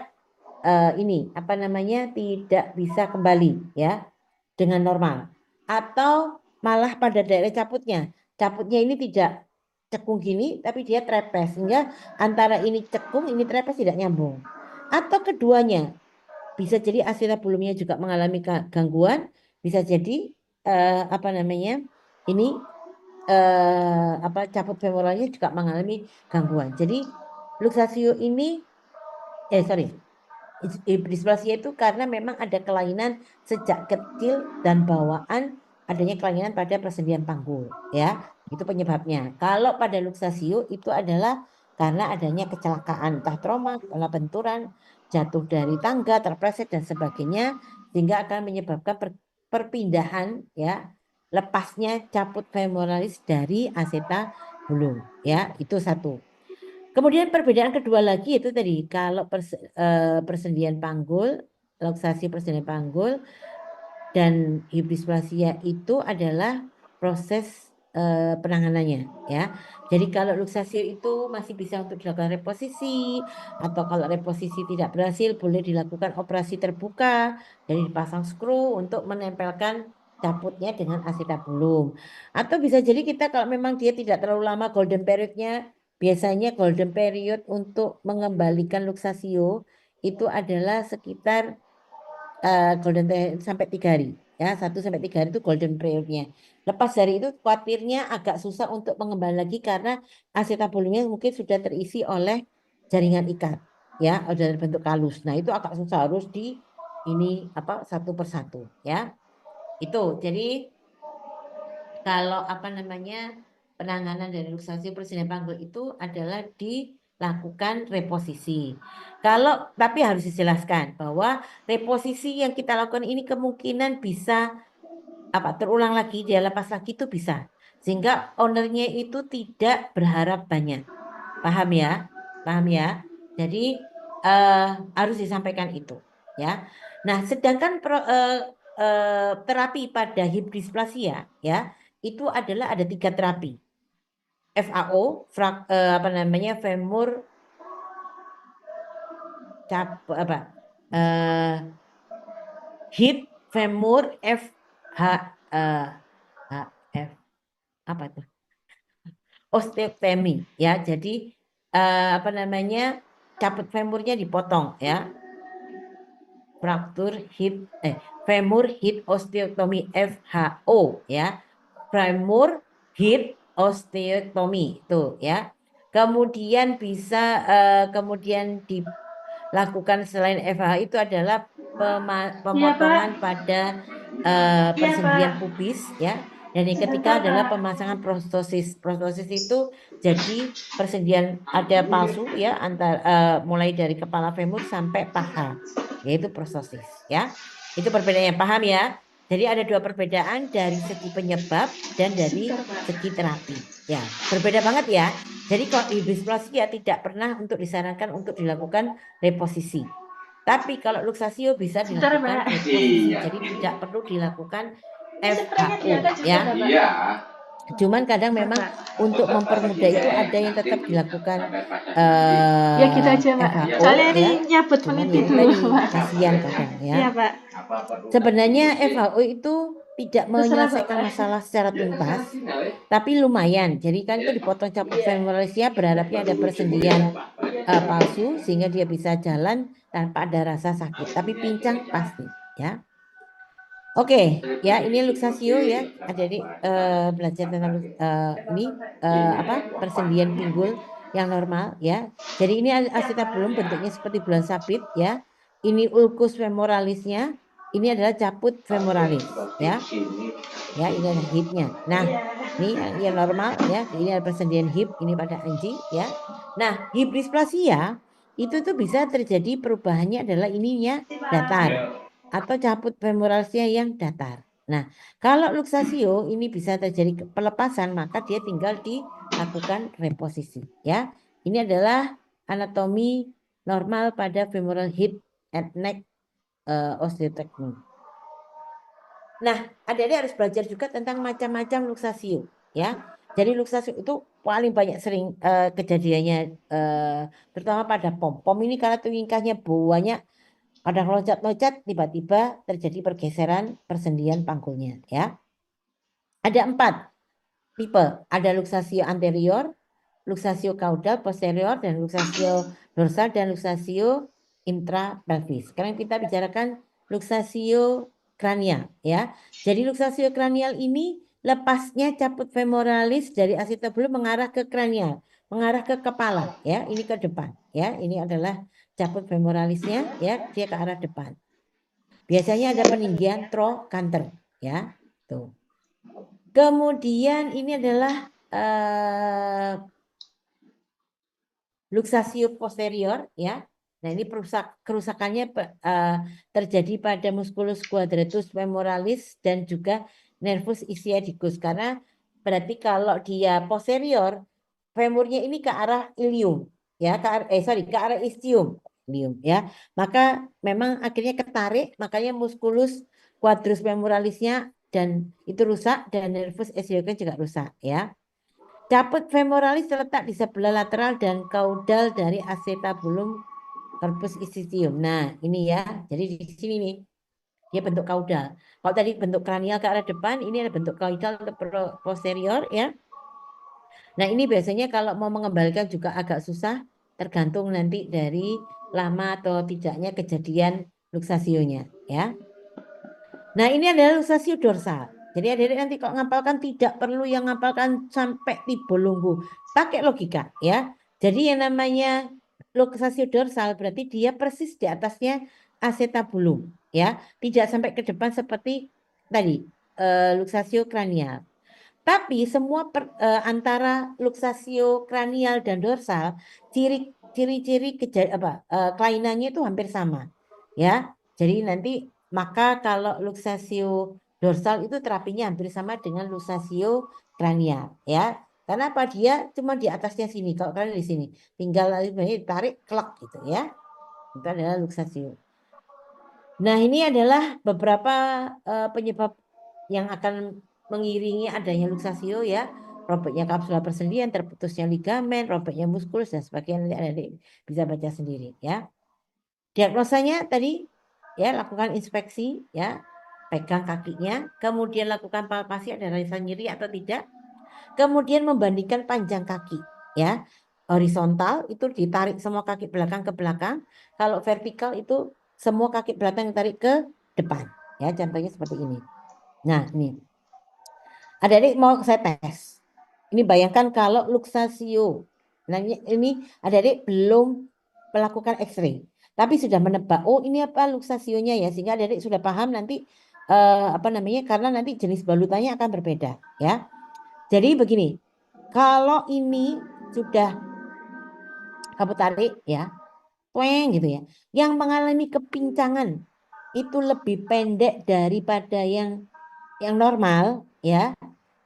tidak bisa kembali, ya, dengan normal. Atau malah pada daerah cabutnya ini tidak cekung gini, tapi dia trepes sehingga antara ini cekung, ini trepes tidak nyambung. Atau keduanya bisa jadi acetabulumnya juga mengalami gangguan, bisa jadi ini cabut femoralnya juga mengalami gangguan. Jadi luxatio ini dysplasia itu karena memang ada kelainan sejak kecil dan bawaan adanya kelainan pada persendian panggul, ya. Itu penyebabnya. Kalau pada luxatio itu adalah karena adanya kecelakaan, entah trauma, kena benturan, jatuh dari tangga, terpleset dan sebagainya sehingga akan menyebabkan perpindahan, ya, lepasnya caput femoralis dari acetabulum, ya. Itu satu. Kemudian perbedaan kedua lagi itu tadi kalau persendian panggul, luxasi persendian panggul dan hipodysplasia itu adalah proses penanganannya, ya. Jadi kalau luxasi itu masih bisa untuk dilakukan reposisi atau kalau reposisi tidak berhasil boleh dilakukan operasi terbuka jadi dipasang skru untuk menempelkan caputnya dengan acetabulum. Atau bisa jadi kita kalau memang dia tidak terlalu lama golden periodnya, biasanya golden period untuk mengembalikan luxatio itu adalah sekitar golden period sampai 3 hari, ya. 1 sampai 3 hari itu golden periodnya. Lepas dari itu khawatirnya agak susah untuk mengembali lagi karena acetabulumnya mungkin sudah terisi oleh jaringan ikat, ya, dalam bentuk kalus. Nah itu agak susah harus di ini satu persatu, ya. Itu jadi kalau penanganan dari luxatio persendian panggul itu adalah dilakukan reposisi. Tapi harus dijelaskan bahwa reposisi yang kita lakukan ini kemungkinan bisa terulang lagi, dia lepas lagi itu bisa. Sehingga ownernya itu tidak berharap banyak. Paham ya? Paham ya? Jadi harus disampaikan itu, ya. Nah, sedangkan terapi pada hip dysplasia, ya, itu adalah ada 3 terapi. FAO, femur hip femur apa tuh? Osteotomy, ya. Jadi cabut femurnya dipotong, ya. Femur hip osteotomy, FHO, ya. Femur hip osteotomy itu, ya. Kemudian bisa kemudian dilakukan selain FH itu adalah pemotongan pada persendian pubis, ya. Dan yang ketiga adalah pemasangan prostosis. Prostosis itu jadi persendian ada palsu, ya, mulai dari kepala femur sampai paha, yaitu prostosis, ya. Itu perbedaannya, paham ya? Jadi ada 2 perbedaan dari segi penyebab dan dari segi terapi. Ya, berbeda banget ya. Jadi kalau dysplasia tidak pernah untuk disarankan untuk dilakukan reposisi. Tapi kalau luxatio bisa dilakukan reposisi. Jadi tidak perlu dilakukan FHO, ya. Cuman kadang memang untuk mempermudah itu ada yang tetap dilakukan Ya gitu aja, Pak. FHO, Soalnya ya. ini nyabut Cuman meniti itu dulu, tadi Pak. kasihan kadang, ya. Iya, Pak. Sebenarnya FHO itu tidak Terserah, menyelesaikan Bapak. masalah secara tuntas, tapi lumayan. Jadi kan itu dipotong cabut femoralisnya, berharapnya ada persendian palsu sehingga dia bisa jalan tanpa ada rasa sakit, tapi pincang pasti, ya. Oke, ya, ini luxatio, ya. Jadi belajar tentang persendian pinggul yang normal, ya. Jadi ini acetabulum bentuknya seperti bulan sabit, ya. Ini ulcus femoralisnya, ini adalah caput femoralis, ya. Ya, ini ada hipnya. Nah, ini yang normal, ya. Ini ada persendian hip, ini pada anjing, ya. Nah, hip dysplasia itu tuh bisa terjadi perubahannya adalah ininya datar atau caput femoralisnya yang datar. Nah, kalau luxatio ini bisa terjadi pelepasan, maka dia tinggal dilakukan reposisi, ya. Ini adalah anatomi normal pada femoral hip and neck osteotomy. Nah, adik-adik harus belajar juga tentang macam-macam luxatio, ya. Jadi luxatio itu paling banyak sering kejadiannya terutama pada pom. Pom ini karena tingkahnya banyak, pada loncat-loncat tiba-tiba terjadi pergeseran persendian panggulnya, ya. Ada 4 tipe, ada luxatio anterior, luxatio caudal posterior, dan luxatio dorsal, dan luxatio intrapelvis. Sekarang kita bicarakan luxatio kranial, ya. Jadi luxatio kranial ini lepasnya caput femoralis dari acetabulum mengarah ke kranial, mengarah ke kepala, ya. Ini ke depan, ya. Ini adalah caput femoralisnya, ya, dia ke arah depan. Biasanya ada peninggian trochanter, ya. Tuh. Kemudian ini adalah luxatio posterior, ya. Nah, ini kerusakannya terjadi pada musculus quadratus femoralis dan juga nervus ischiadicus, karena berarti kalau dia posterior, femurnya ini ke arah ilium, ya, ke arah ischium, ilium, ya. Maka memang akhirnya ketarik, makanya musculus quadratus femoralisnya dan itu rusak, dan nervus ischiadicus juga rusak, ya. Caput femoralis terletak di sebelah lateral dan kaudal dari acetabulum corpus ischium. Nah, ini ya. Jadi di sini nih. Dia bentuk kaudal. Kalau tadi bentuk kranial ke arah depan, ini ada bentuk kaudal ke posterior, ya. Nah, ini biasanya kalau mau mengembalikan juga agak susah, tergantung nanti dari lama atau tidaknya kejadian luxasionya, ya. Nah, ini adalah luxatio dorsal. Jadi adik-adik nanti kalau ngapalkan tidak perlu yang ngapalkan sampai tiba lunggu. Pakai logika, ya. Jadi yang namanya luxatio dorsal berarti dia persis di atasnya acetabulum, ya. Tidak sampai ke depan seperti tadi luxatio kranial. Tapi semua antara luxatio kranial dan dorsal ciri-ciri kelainannya itu hampir sama, ya. Jadi nanti maka kalau luxatio dorsal itu terapinya hampir sama dengan luxatio kranial, ya. Karena apa? Dia cuma di atasnya sini, kalau kalian di sini tinggal tarik klek gitu, ya. Itu adalah luxatio. Nah, ini adalah beberapa penyebab yang akan mengiringi adanya luxatio ya. Robeknya kapsula persendian, terputusnya ligamen, robeknya muskulus dan sebagainya. Nanti adik bisa baca sendiri ya. Diagnosanya tadi ya, lakukan inspeksi ya, pegang kakinya, kemudian lakukan palpasi ada rasa nyeri atau tidak. Kemudian membandingkan panjang kaki ya. Horizontal itu ditarik semua kaki belakang ke belakang. Kalau vertikal itu semua kaki belakang ditarik ke depan. Ya, contohnya seperti ini. Nah, ini. Adik-adik mau saya tes. Ini bayangkan kalau luxatio. Nah, ini adik-adik belum melakukan X-ray. Tapi sudah menebak, oh ini apa luxasionya ya. Sehingga adik-adik sudah paham nanti apa namanya, karena nanti jenis balutannya akan berbeda ya. Jadi begini, kalau ini sudah kamu tarik ya, tweng gitu ya. Yang mengalami kepincangan itu lebih pendek daripada yang normal ya.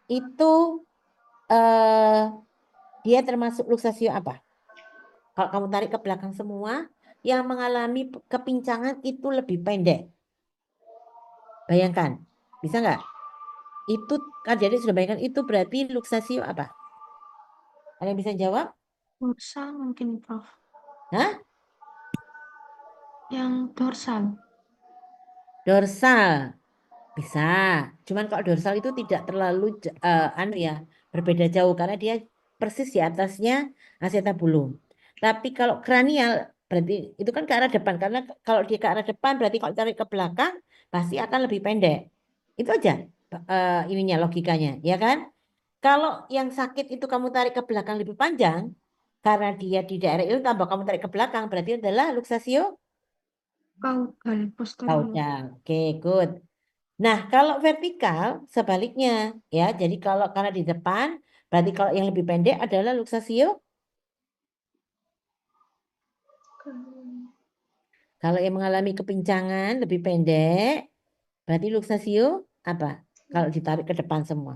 Itu eh dia termasuk luxatio apa? Kalau kamu tarik ke belakang semua, yang mengalami kepincangan itu lebih pendek. Bayangkan, bisa nggak? Itu kan jadi sudah bayangkan itu berarti luxatio apa? Ada yang bisa jawab? Dorsal mungkin, Prof. Hah? Yang dorsal. Dorsal. Bisa. Cuman kalau dorsal itu tidak terlalu anu ya, berbeda jauh karena dia persis di atasnya acetabulum. Tapi kalau kranial berarti itu kan ke arah depan karena kalau dia ke arah depan berarti kalau tarik ke belakang pasti akan lebih pendek. Itu aja ininya logikanya, ya kan? Kalau yang sakit itu kamu tarik ke belakang lebih panjang karena dia di daerah itu tambah kamu tarik ke belakang berarti adalah luxatio Caudal posterior. caudal. Oke, good. Nah, kalau vertikal sebaliknya ya. Jadi kalau karena di depan, berarti kalau yang lebih pendek adalah luxatio. Kalau yang mengalami kepincangan lebih pendek, berarti luxatio apa? Kalau ditarik ke depan semua.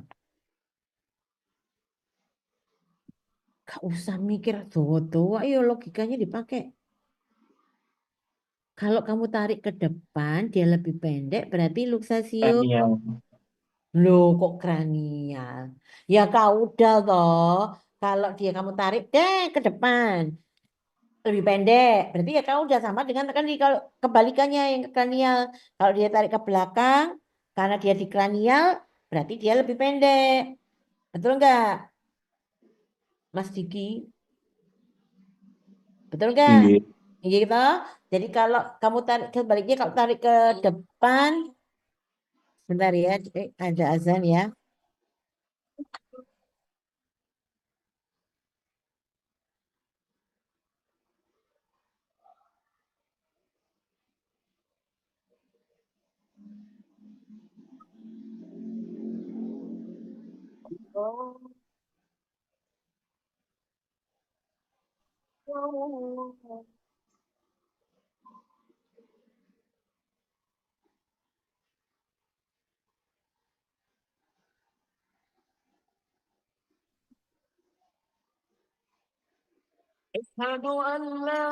Gak usah mikir doa, ayo logikanya dipakai. Kalau kamu tarik ke depan, dia lebih pendek, berarti luxatio. Kranial. Loh, kok kranial? Ya kau udah toh. Kalau dia kamu tarik deh ke depan. Lebih pendek. Berarti ya kamu udah sama dengan kan kalau kebalikannya yang kranial. Kalau dia tarik ke belakang, karena dia di kranial, berarti dia lebih pendek. Betul nggak, Mas Diki? Betul nggak? Iya. Gitu. Jadi kalau kamu tarik kebaliknya, kalau tarik ke depan, bentar ya, ada azan ya. Asyhadu an la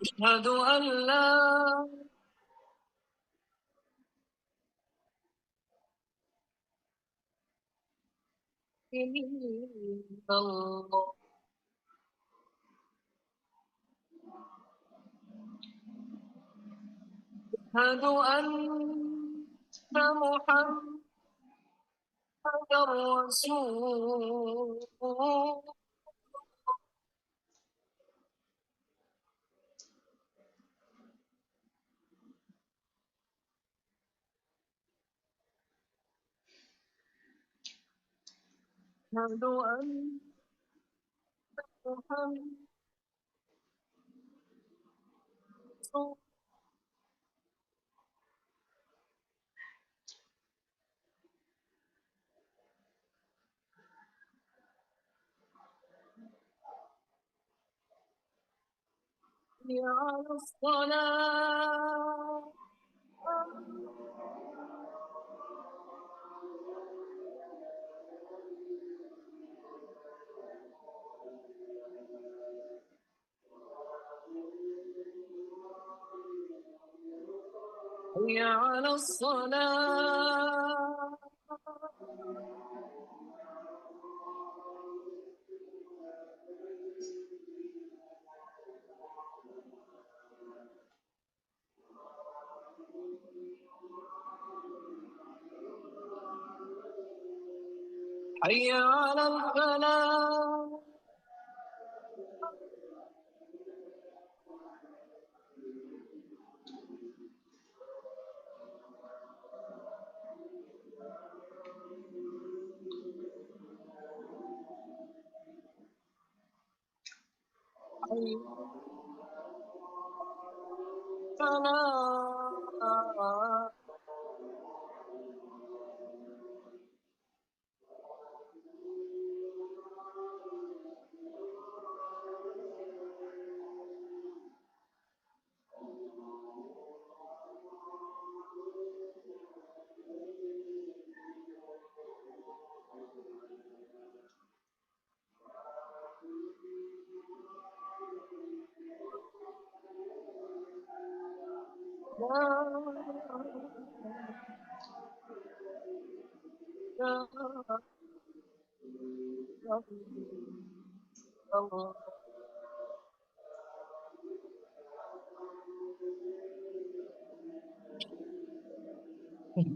asyhadu an la ilaha illallah. Asyhadu anna Muhammadar Rasul. Asyhadu anna Muhammadar Rasul.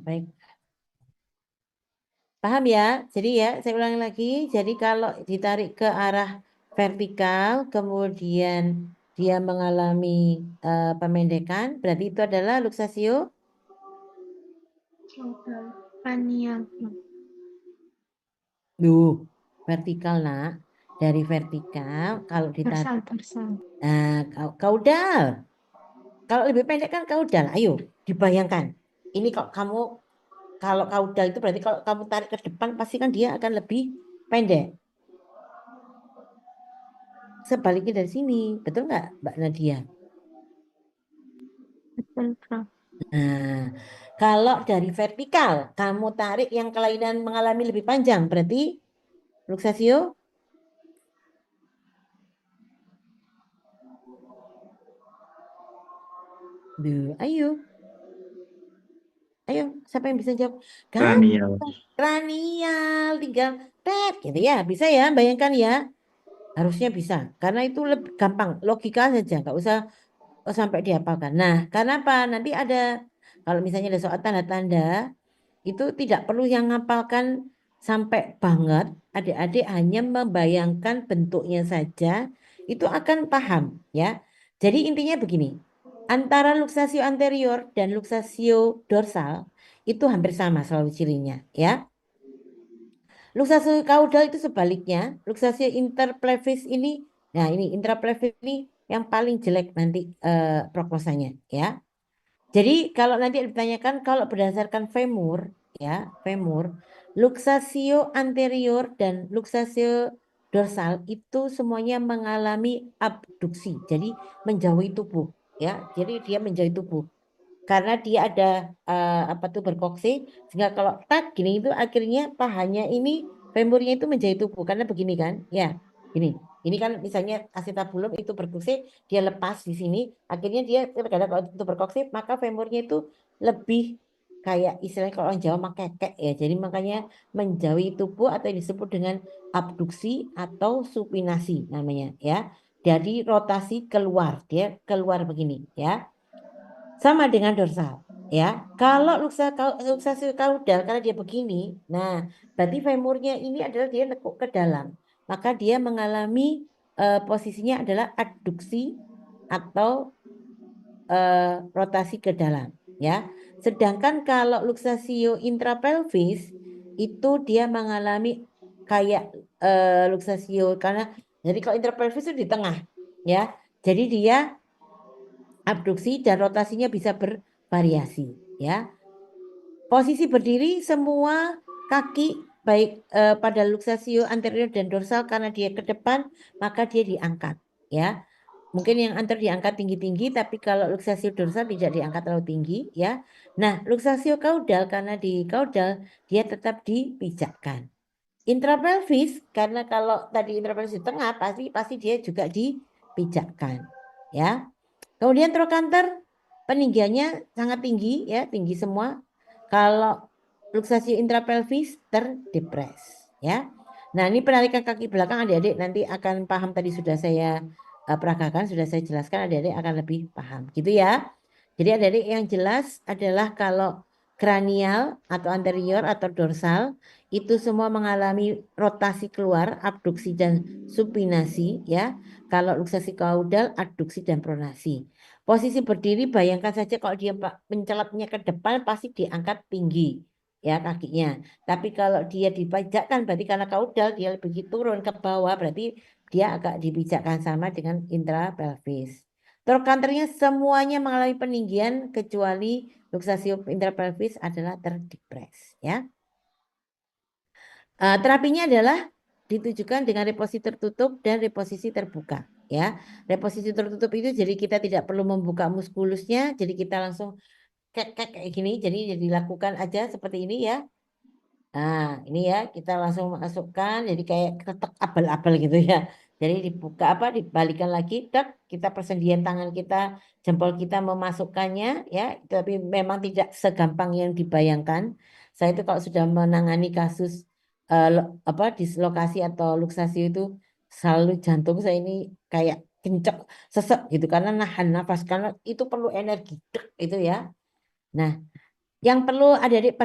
Baik. Paham ya? Jadi ya, saya ulangi lagi. Jadi kalau ditarik ke arah vertikal, kemudian dia mengalami pemendekan, berarti itu adalah luxatio Caudal. Panial. vertikal nak. Dari vertikal, kalau ditarik, Dorsal. kaudal. Kalau lebih pendek kan kaudal. Ayo, dibayangkan. Ini kalau kaudal itu berarti kalau kamu tarik ke depan, pasti kan dia akan lebih pendek. Sebaliknya dari sini, betul nggak, Mbak Nadia? Betul, Prof. Nah, kalau dari vertikal, kamu tarik yang kelainan mengalami lebih panjang, berarti luxatio. Ayo, siapa yang bisa jawab? Kranial. Kranial, tinggal gitu ya, bisa ya, bayangkan ya. Harusnya bisa, karena itu lebih gampang, logika saja, nggak usah sampai dihafalkan. Nah, karena apa? Nanti ada, kalau misalnya ada soal tanda-tanda, itu tidak perlu yang ngapalkan sampai banget, adik-adik hanya membayangkan bentuknya saja, itu akan paham ya. Jadi intinya begini, antara luxatio anterior dan luxatio dorsal itu hampir sama selalu cirinya ya. Luxatio caudal itu sebaliknya, luxatio interpelvis ini, nah ini intrapelvis ini yang paling jelek nanti prognosanya ya. Jadi kalau nanti ditanyakan kalau berdasarkan femur ya, femur, luxatio anterior dan luxatio dorsal itu semuanya mengalami abduksi. Jadi menjauhi tubuh ya. Jadi dia menjauhi tubuh karena dia ada apa tuh berkoksi sehingga kalau tak gini itu akhirnya pahanya ini femurnya itu menjadi tubuh karena begini kan ya ini kan misalnya acetabulum itu berkoksi dia lepas di sini akhirnya dia kadang kalau itu berkoksi maka femurnya itu lebih kayak istilahnya kalau orang Jawa makekek ya jadi makanya menjauhi tubuh atau yang disebut dengan abduksi atau supinasi namanya ya dari rotasi keluar dia keluar begini ya sama dengan dorsal ya. Kalau luxatio caudal karena dia begini, nah berarti femurnya ini adalah dia nekuk ke dalam. Maka dia mengalami posisinya adalah adduksi atau rotasi ke dalam ya. Sedangkan kalau luxatio intrapelvis itu dia mengalami kayak luxatio karena jadi kalau intrapelvis itu di tengah ya. Jadi dia abduksi dan rotasinya bisa bervariasi ya. Posisi berdiri semua kaki baik pada luxatio anterior dan dorsal karena dia ke depan maka dia diangkat ya. mungkin yang anterior diangkat tinggi-tinggi, tapi kalau luxatio dorsal tidak diangkat terlalu tinggi ya. Nah, luxatio caudal karena di caudal dia tetap dipijakkan. Intrapelvis karena kalau tadi intrapelvis di tengah pasti dia juga dipijakkan ya. Kemudian trochanter peninggiannya sangat tinggi ya, tinggi semua. Kalau luxatio intrapelvis terdepres ya. Nah, ini penarikan kaki belakang adik-adik nanti akan paham, tadi sudah saya peragakan, sudah saya jelaskan, adik-adik akan lebih paham gitu ya. Jadi adik-adik yang jelas adalah kalau kranial atau anterior atau dorsal itu semua mengalami rotasi keluar, abduksi dan supinasi ya. Kalau luxasi caudal, adduksi dan pronasi. Posisi berdiri bayangkan saja kalau dia mencelatnya ke depan pasti diangkat tinggi ya kakinya. Tapi kalau dia dipijakkan berarti karena caudal dia lebih turun ke bawah, berarti dia agak dipijakkan sama dengan intrapelvis. Trochanternya semuanya mengalami peninggian kecuali luxatio intrapelvis adalah terdepres ya. Terapinya adalah ditujukan dengan reposisi tertutup dan reposisi terbuka ya. Reposisi tertutup itu jadi kita tidak perlu membuka muskulusnya, jadi kita langsung kayak gini, jadi dilakukan aja seperti ini ya. Nah, ini ya kita langsung masukkan jadi kayak ketek abal-abal gitu ya. Jadi dibuka dibalikan lagi, kita persendian tangan kita, jempol kita memasukkannya ya, tapi memang tidak segampang yang dibayangkan. Saya itu kalau sudah menangani kasus dislokasi atau luksasi itu selalu jantung saya ini kayak kencok sesek gitu karena nahan nafas karena itu perlu energi itu ya. Nah, yang perlu adik-adik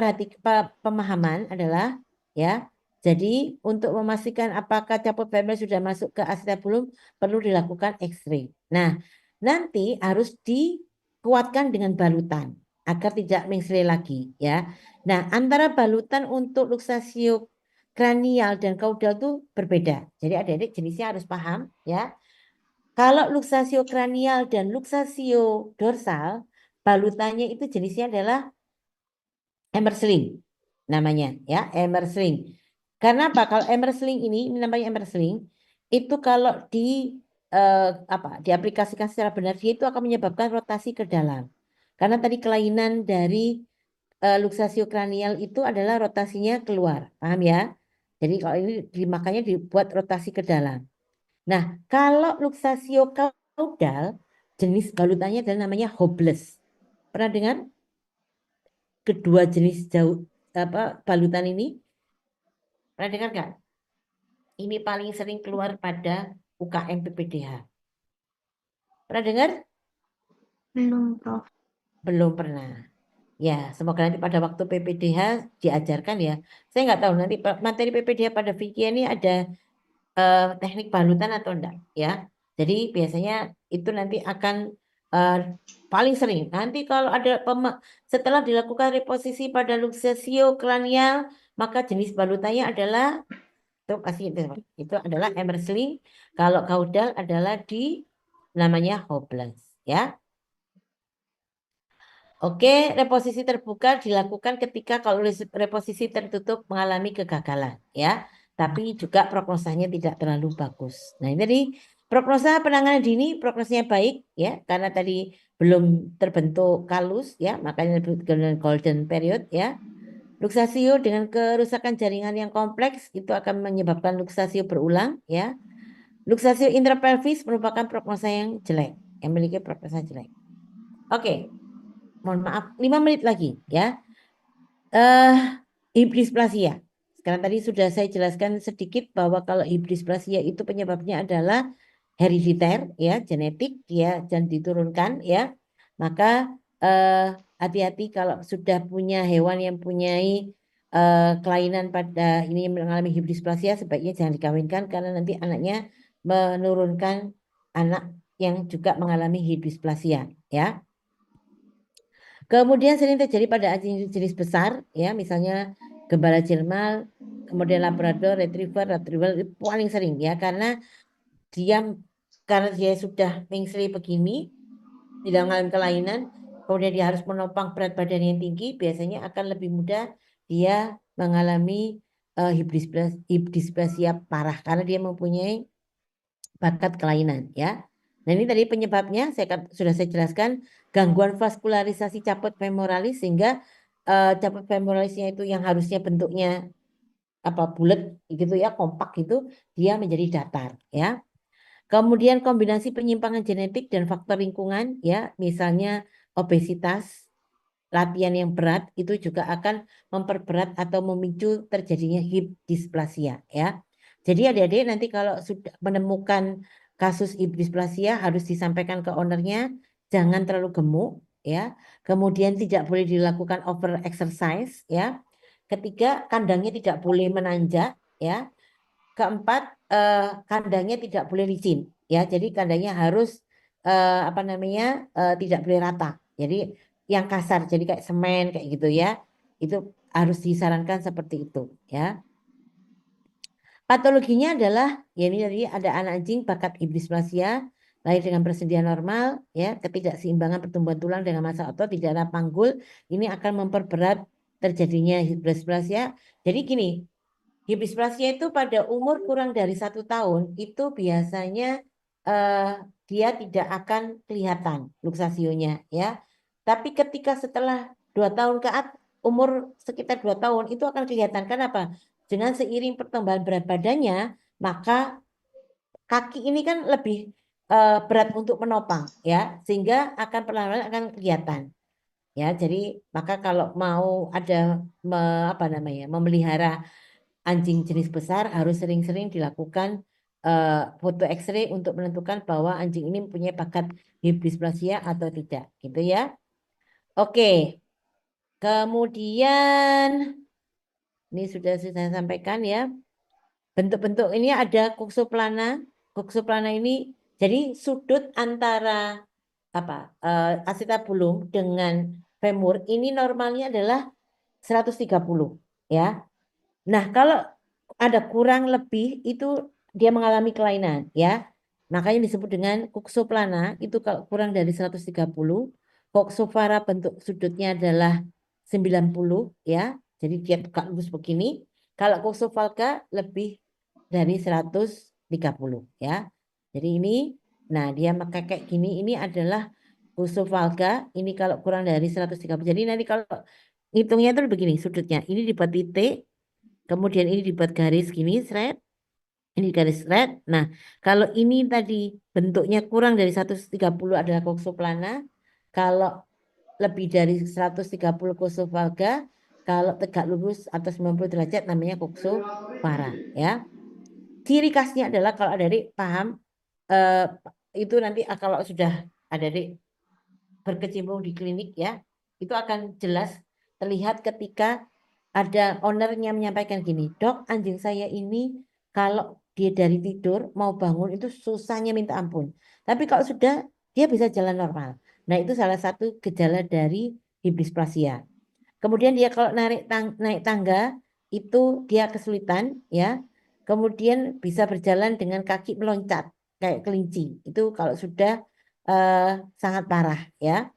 pemahaman adalah ya, jadi untuk memastikan apakah caput femur sudah masuk ke acetabulum perlu dilakukan X-ray. Nah, nanti harus dikuatkan dengan balutan agar tidak mengsrel lagi ya. Nah, antara balutan untuk luxatio kranial dan caudal itu berbeda. Jadi adik-adik jenisnya harus paham ya. Kalau luxatio kranial dan luxatio dorsal, balutannya itu jenisnya adalah Emersling namanya ya, Emersling. Karena apa? Kalau Emersling ini namanya Emersling, itu kalau diaplikasikan secara benar dia itu akan menyebabkan rotasi ke dalam. Karena tadi kelainan dari luxatio kranial itu adalah rotasinya keluar, paham ya? Jadi kalau ini makanya dibuat rotasi ke dalam. Nah, kalau luxatio caudal jenis balutannya adalah namanya Hobbles. Pernah dengar kedua jenis balutan ini? Pernah dengar nggak? Ini paling sering keluar pada UKM PPDH. Pernah dengar? Belum, Prof. Belum pernah. Ya, semoga nanti pada waktu PPDH diajarkan ya. Saya nggak tahu nanti materi PPDH pada Vicky ini ada teknik balutan atau enggak ya. Jadi biasanya itu nanti akan paling sering. Nanti kalau ada setelah dilakukan reposisi pada luxatio kranial, maka jenis balutannya adalah itu adalah Emersling. Kalau caudal adalah namanya Hobbles ya. Oke, reposisi terbuka dilakukan ketika kalau reposisi tertutup mengalami kegagalan ya. Tapi juga prognosanya tidak terlalu bagus. Nah, ini tadi prognosa penanganan dini, prognosanya baik ya karena tadi belum terbentuk kalus ya, makanya disebut golden period ya. Luxatio dengan kerusakan jaringan yang kompleks itu akan menyebabkan luxatio berulang ya. Luxatio intrapelvis merupakan prognosa yang jelek, yang memiliki prognosa jelek. Oke, mohon maaf, 5 menit lagi ya. Hibrisplasia. Sekarang tadi sudah saya jelaskan sedikit bahwa kalau hibrisplasia itu penyebabnya adalah herediter ya, genetik dia dan diturunkan ya. Maka hati-hati kalau sudah punya hewan yang punyai kelainan pada ini yang mengalami hibrisplasia sebaiknya jangan dikawinkan karena nanti anaknya menurunkan anak yang juga mengalami hibrisplasia ya. Kemudian sering terjadi pada anjing jenis besar ya, misalnya gembala Jerman, kemudian Labrador, Retriever itu paling sering ya karena dia sudah mengsri begini, tidak mengalami kelainan, kemudian dia harus menopang berat badan yang tinggi, biasanya akan lebih mudah dia mengalami hibrisplasia parah karena dia mempunyai bakat kelainan ya. Nah, ini tadi penyebabnya sudah saya jelaskan, gangguan vaskularisasi caput femoralis sehingga caput femoralisnya itu yang harusnya bentuknya bulat gitu ya, kompak gitu, dia menjadi datar ya. Kemudian kombinasi penyimpangan genetik dan faktor lingkungan ya, misalnya obesitas, latihan yang berat itu juga akan memperberat atau memicu terjadinya hip dysplasia ya. Jadi adik-adik nanti kalau sudah menemukan kasus hip dysplasia harus disampaikan ke ownernya, jangan terlalu gemuk ya. Kemudian tidak boleh dilakukan over exercise ya. Ketiga, kandangnya tidak boleh menanjak ya. Keempat, kandangnya tidak boleh licin ya. Jadi kandangnya harus tidak boleh rata. Jadi yang kasar, jadi kayak semen kayak gitu ya. Itu harus disarankan seperti itu ya. Patologinya adalah ya ini tadi ada anak anjing bakat dysplasia lahir dengan persendian normal ya, ketidakseimbangan pertumbuhan tulang dengan massa otot, tidak ada panggul, ini akan memperberat terjadinya dysplasia. Jadi gini, dysplasia itu pada umur kurang dari 1 tahun itu biasanya dia tidak akan kelihatan luksasionya ya. Tapi ketika setelah 2 tahun ke atas, umur sekitar 2 tahun itu akan kelihatan. Kenapa? Dengan seiring pertambahan berat badannya, maka kaki ini kan lebih berat untuk menopang ya, sehingga akan perlahan-lahan akan kelihatan. Ya, jadi maka kalau mau ada memelihara anjing jenis besar harus sering-sering dilakukan foto X-ray untuk menentukan bahwa anjing ini mempunyai bakat hip dysplasia atau tidak, gitu ya. Oke, kemudian ini sudah saya sampaikan ya. Bentuk-bentuk ini ada coxoplana. Coxoplana ini jadi sudut antara acetabulum dengan femur ini normalnya adalah 130 ya. Nah, kalau ada kurang lebih itu dia mengalami kelainan ya. Makanya disebut dengan coxoplana itu kalau kurang dari 130, coxovara bentuk sudutnya adalah 90 ya. Jadi dia tegak lurus begini. Kalau coxovalga lebih dari 130 ya. Jadi ini nah dia maka kayak gini ini adalah coxovalga, ini kalau kurang dari 130. Jadi nanti kalau hitungnya itu begini sudutnya. Ini dibuat titik. Kemudian ini dibuat garis gini, thread. Ini garis thread. Nah, kalau ini tadi bentuknya kurang dari 130 adalah coxoplana. Kalau lebih dari 130 coxovalga. Kalau tegak lurus atau 90 derajat namanya coxovara. Ya. Ciri khasnya adalah kalau adik paham, itu nanti kalau sudah adik berkecimpung di klinik ya, itu akan jelas terlihat ketika ada ownernya menyampaikan gini, dok anjing saya ini kalau dia dari tidur mau bangun itu susahnya minta ampun. Tapi kalau sudah dia bisa jalan normal. Nah itu salah satu gejala dari hip dysplasia. Kemudian dia kalau naik tangga itu dia kesulitan ya. Kemudian bisa berjalan dengan kaki meloncat kayak kelinci. Itu kalau sudah sangat parah ya.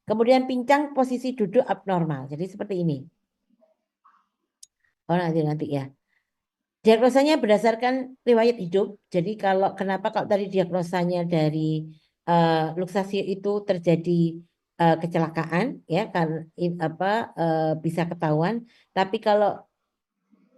Kemudian pincang posisi duduk abnormal. Jadi seperti ini. Oh nanti ya. Diagnosanya berdasarkan riwayat hidup. Jadi kenapa kalau tadi diagnosanya dari luksasio itu terjadi kecelakaan ya kan bisa ketahuan. Tapi kalau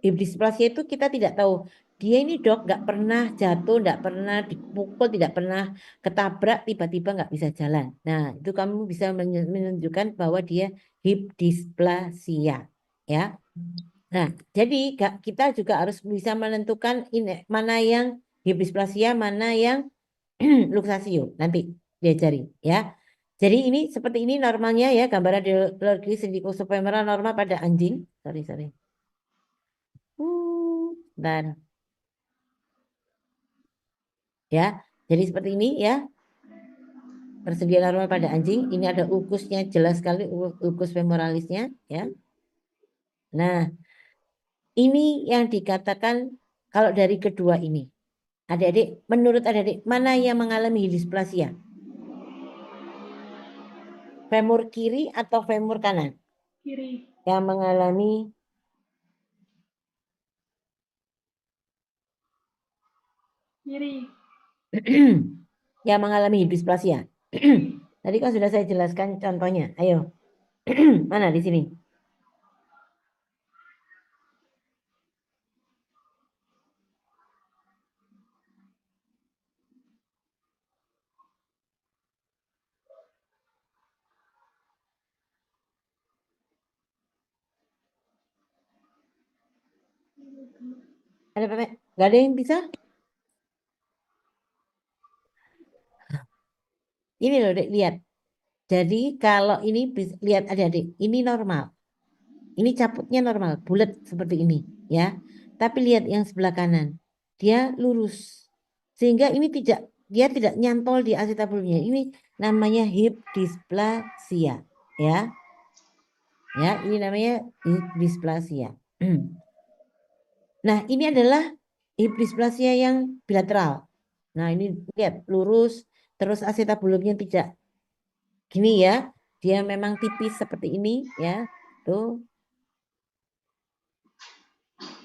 hip dysplasia itu kita tidak tahu. Dia ini dok nggak pernah jatuh, nggak pernah dipukul, tidak pernah ketabrak, tiba-tiba nggak bisa jalan. Nah itu kamu bisa menunjukkan bahwa dia hip dysplasia ya. Nah, jadi kita juga harus bisa menentukan ini mana yang hip dysplasia, mana yang luxatio. Nanti diajari ya. Jadi ini seperti ini normalnya ya, gambaran radiologi sindikosofemoral normal pada anjing. Sorry. Dan ya, jadi seperti ini ya. Persediaan normal pada anjing. Ini ada ulkusnya jelas sekali, ulkus femoralisnya ya. Nah, ini yang dikatakan kalau dari kedua ini. Adik-adik, menurut adik-adik, mana yang mengalami dysplasia? Femur kiri atau femur kanan? Kiri. Yang mengalami Kiri. yang mengalami hipisplasia. Tadi kan sudah saya jelaskan contohnya. Ayo, mana di sini? Ada apa? Gak ada yang bisa? Ini loh, Dek, lihat. Jadi kalau ini lihat adik-adik, ini normal. Ini caputnya normal, bulat seperti ini, ya. Tapi lihat yang sebelah kanan, dia lurus. Sehingga ini dia tidak nyantol di acetabulumnya. Ini namanya hip dysplasia, ya. Ya, ini namanya hip dysplasia. Nah, ini adalah hip dysplasia yang bilateral. Nah, ini lihat lurus, terus acetabulumnya tidak gini ya. Dia memang tipis seperti ini, ya. Tuh.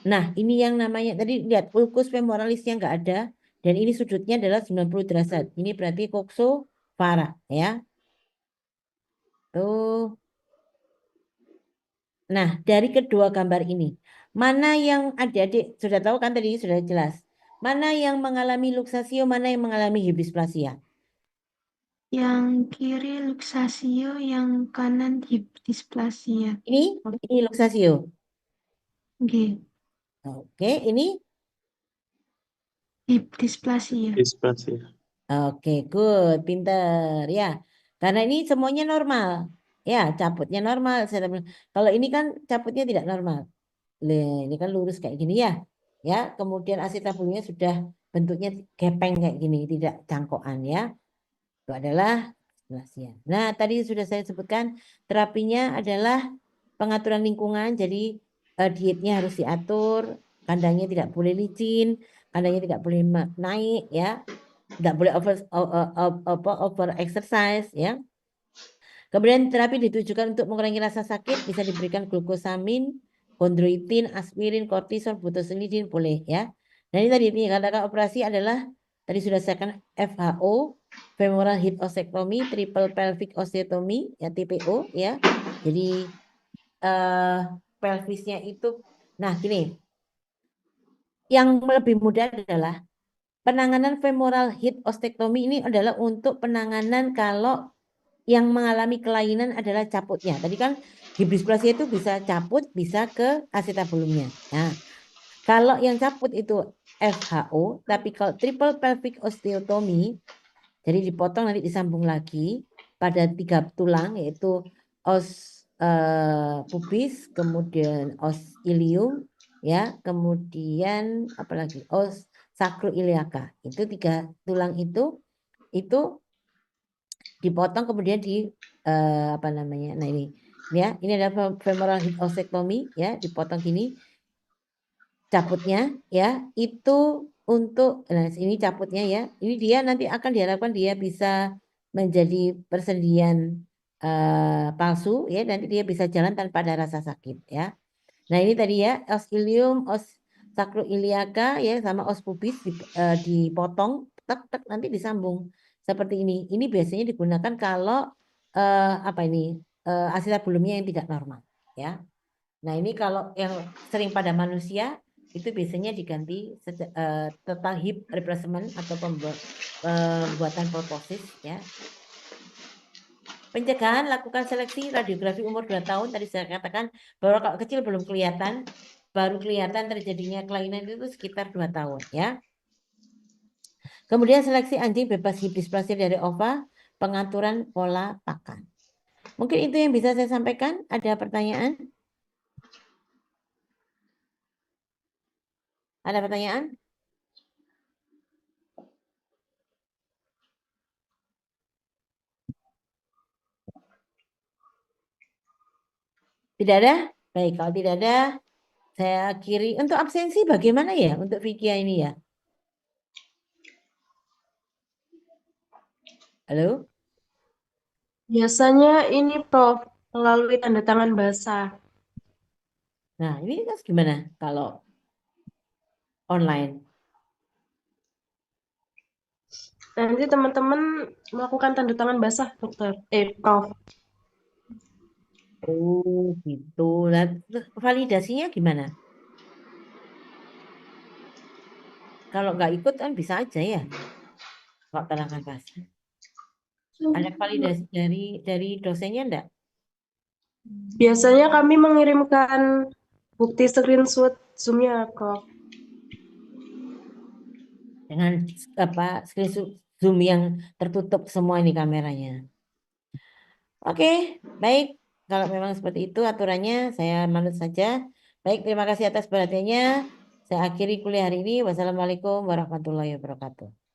Nah, ini yang namanya, tadi lihat ulkus femoralisnya nggak ada, dan ini sudutnya adalah 90 derajat. Ini berarti coxofara, ya. Tuh. Nah, dari kedua gambar ini, mana yang adik-adik sudah tahu kan tadi sudah jelas. Mana yang mengalami luxatio, mana yang mengalami hibisplasia? Yang kiri luxatio, yang kanan dysplasia. Ini luxatio. G. Oke, ini Dysplasia. Dysplasia. oke, good, pinter ya. Karena ini semuanya normal. Ya, caputnya normal. Kalau ini kan caputnya tidak normal. Ini kan lurus kayak gini ya. Ya, kemudian acetabulumnya sudah bentuknya gepeng kayak gini, tidak cangkokan ya. Itu adalah dysplasia. Nah, tadi sudah saya sebutkan terapinya adalah pengaturan lingkungan. Jadi dietnya harus diatur, kandangnya tidak boleh licin, kandangnya tidak boleh naik ya. Tidak boleh over exercise ya. Kemudian terapi ditujukan untuk mengurangi rasa sakit, bisa diberikan glukosamin, kondroitin, aspirin, kortison, butosinidin boleh ya. Nah ini tadi katakan operasi adalah tadi sudah saya kan FHO, femoral hip osteotomy, triple pelvic osteotomy ya TPO ya. Jadi pelvisnya itu, nah gini, yang lebih mudah adalah penanganan femoral hip osteotomy ini adalah untuk penanganan kalau yang mengalami kelainan adalah caputnya. Tadi kan hibisplasia itu bisa caput, bisa ke acetabulumnya. Nah, kalau yang caput itu FHO, tapi kalau triple pelvic osteotomy, jadi dipotong nanti disambung lagi pada 3 tulang yaitu os pubis, kemudian os ilium, ya, kemudian apalagi os sacroiliaca. Itu 3 tulang itu dipotong kemudian di apa namanya? Nah ini ya, ini ada femoral hip osteotomy ya, dipotong gini. Cabutnya ya, itu untuk nah ini cabutnya ya. Ini dia nanti akan diharapkan dia bisa menjadi persendian palsu ya, nanti dia bisa jalan tanpa ada rasa sakit ya. Nah, ini tadi ya, os ilium, os sacroiliaca ya sama os pubis dipotong tek tek nanti disambung seperti ini. Ini biasanya digunakan kalau apa ini? Acetabulumnya yang tidak normal ya. Nah, ini kalau yang sering pada manusia itu biasanya diganti total hip replacement atau pembuatan protosis ya. Pencegahan, lakukan seleksi radiografi umur 2 tahun. Tadi saya katakan bahwa kalau kecil belum kelihatan, baru kelihatan terjadinya kelainan itu sekitar 2 tahun ya. Kemudian seleksi anjing bebas hibisplasia dari OVA, pengaturan pola pakan. Mungkin itu yang bisa saya sampaikan. Ada pertanyaan? Ada pertanyaan? Tidak ada? Baik, kalau tidak ada, saya akhiri. Untuk absensi bagaimana ya untuk Vikia ini ya? Halo? Biasanya ini Prof, melalui tanda tangan basah. Nah, ini kan gimana kalau online? Nanti teman-teman melakukan tanda tangan basah, dokter. Prof. Oh, gitu. Lah, terus validasinya gimana? Kalau nggak ikut kan bisa aja ya. Kalau tangan basah. Ada validasi dari dosennya enggak? Biasanya kami mengirimkan bukti screenshot Zoom-nya, Prof. Dengan apa screenshot Zoom yang tertutup semua ini kameranya. Oke, baik. Kalau memang seperti itu aturannya, saya manut saja. Baik, terima kasih atas perhatiannya. Saya akhiri kuliah hari ini. Wassalamualaikum warahmatullahi wabarakatuh.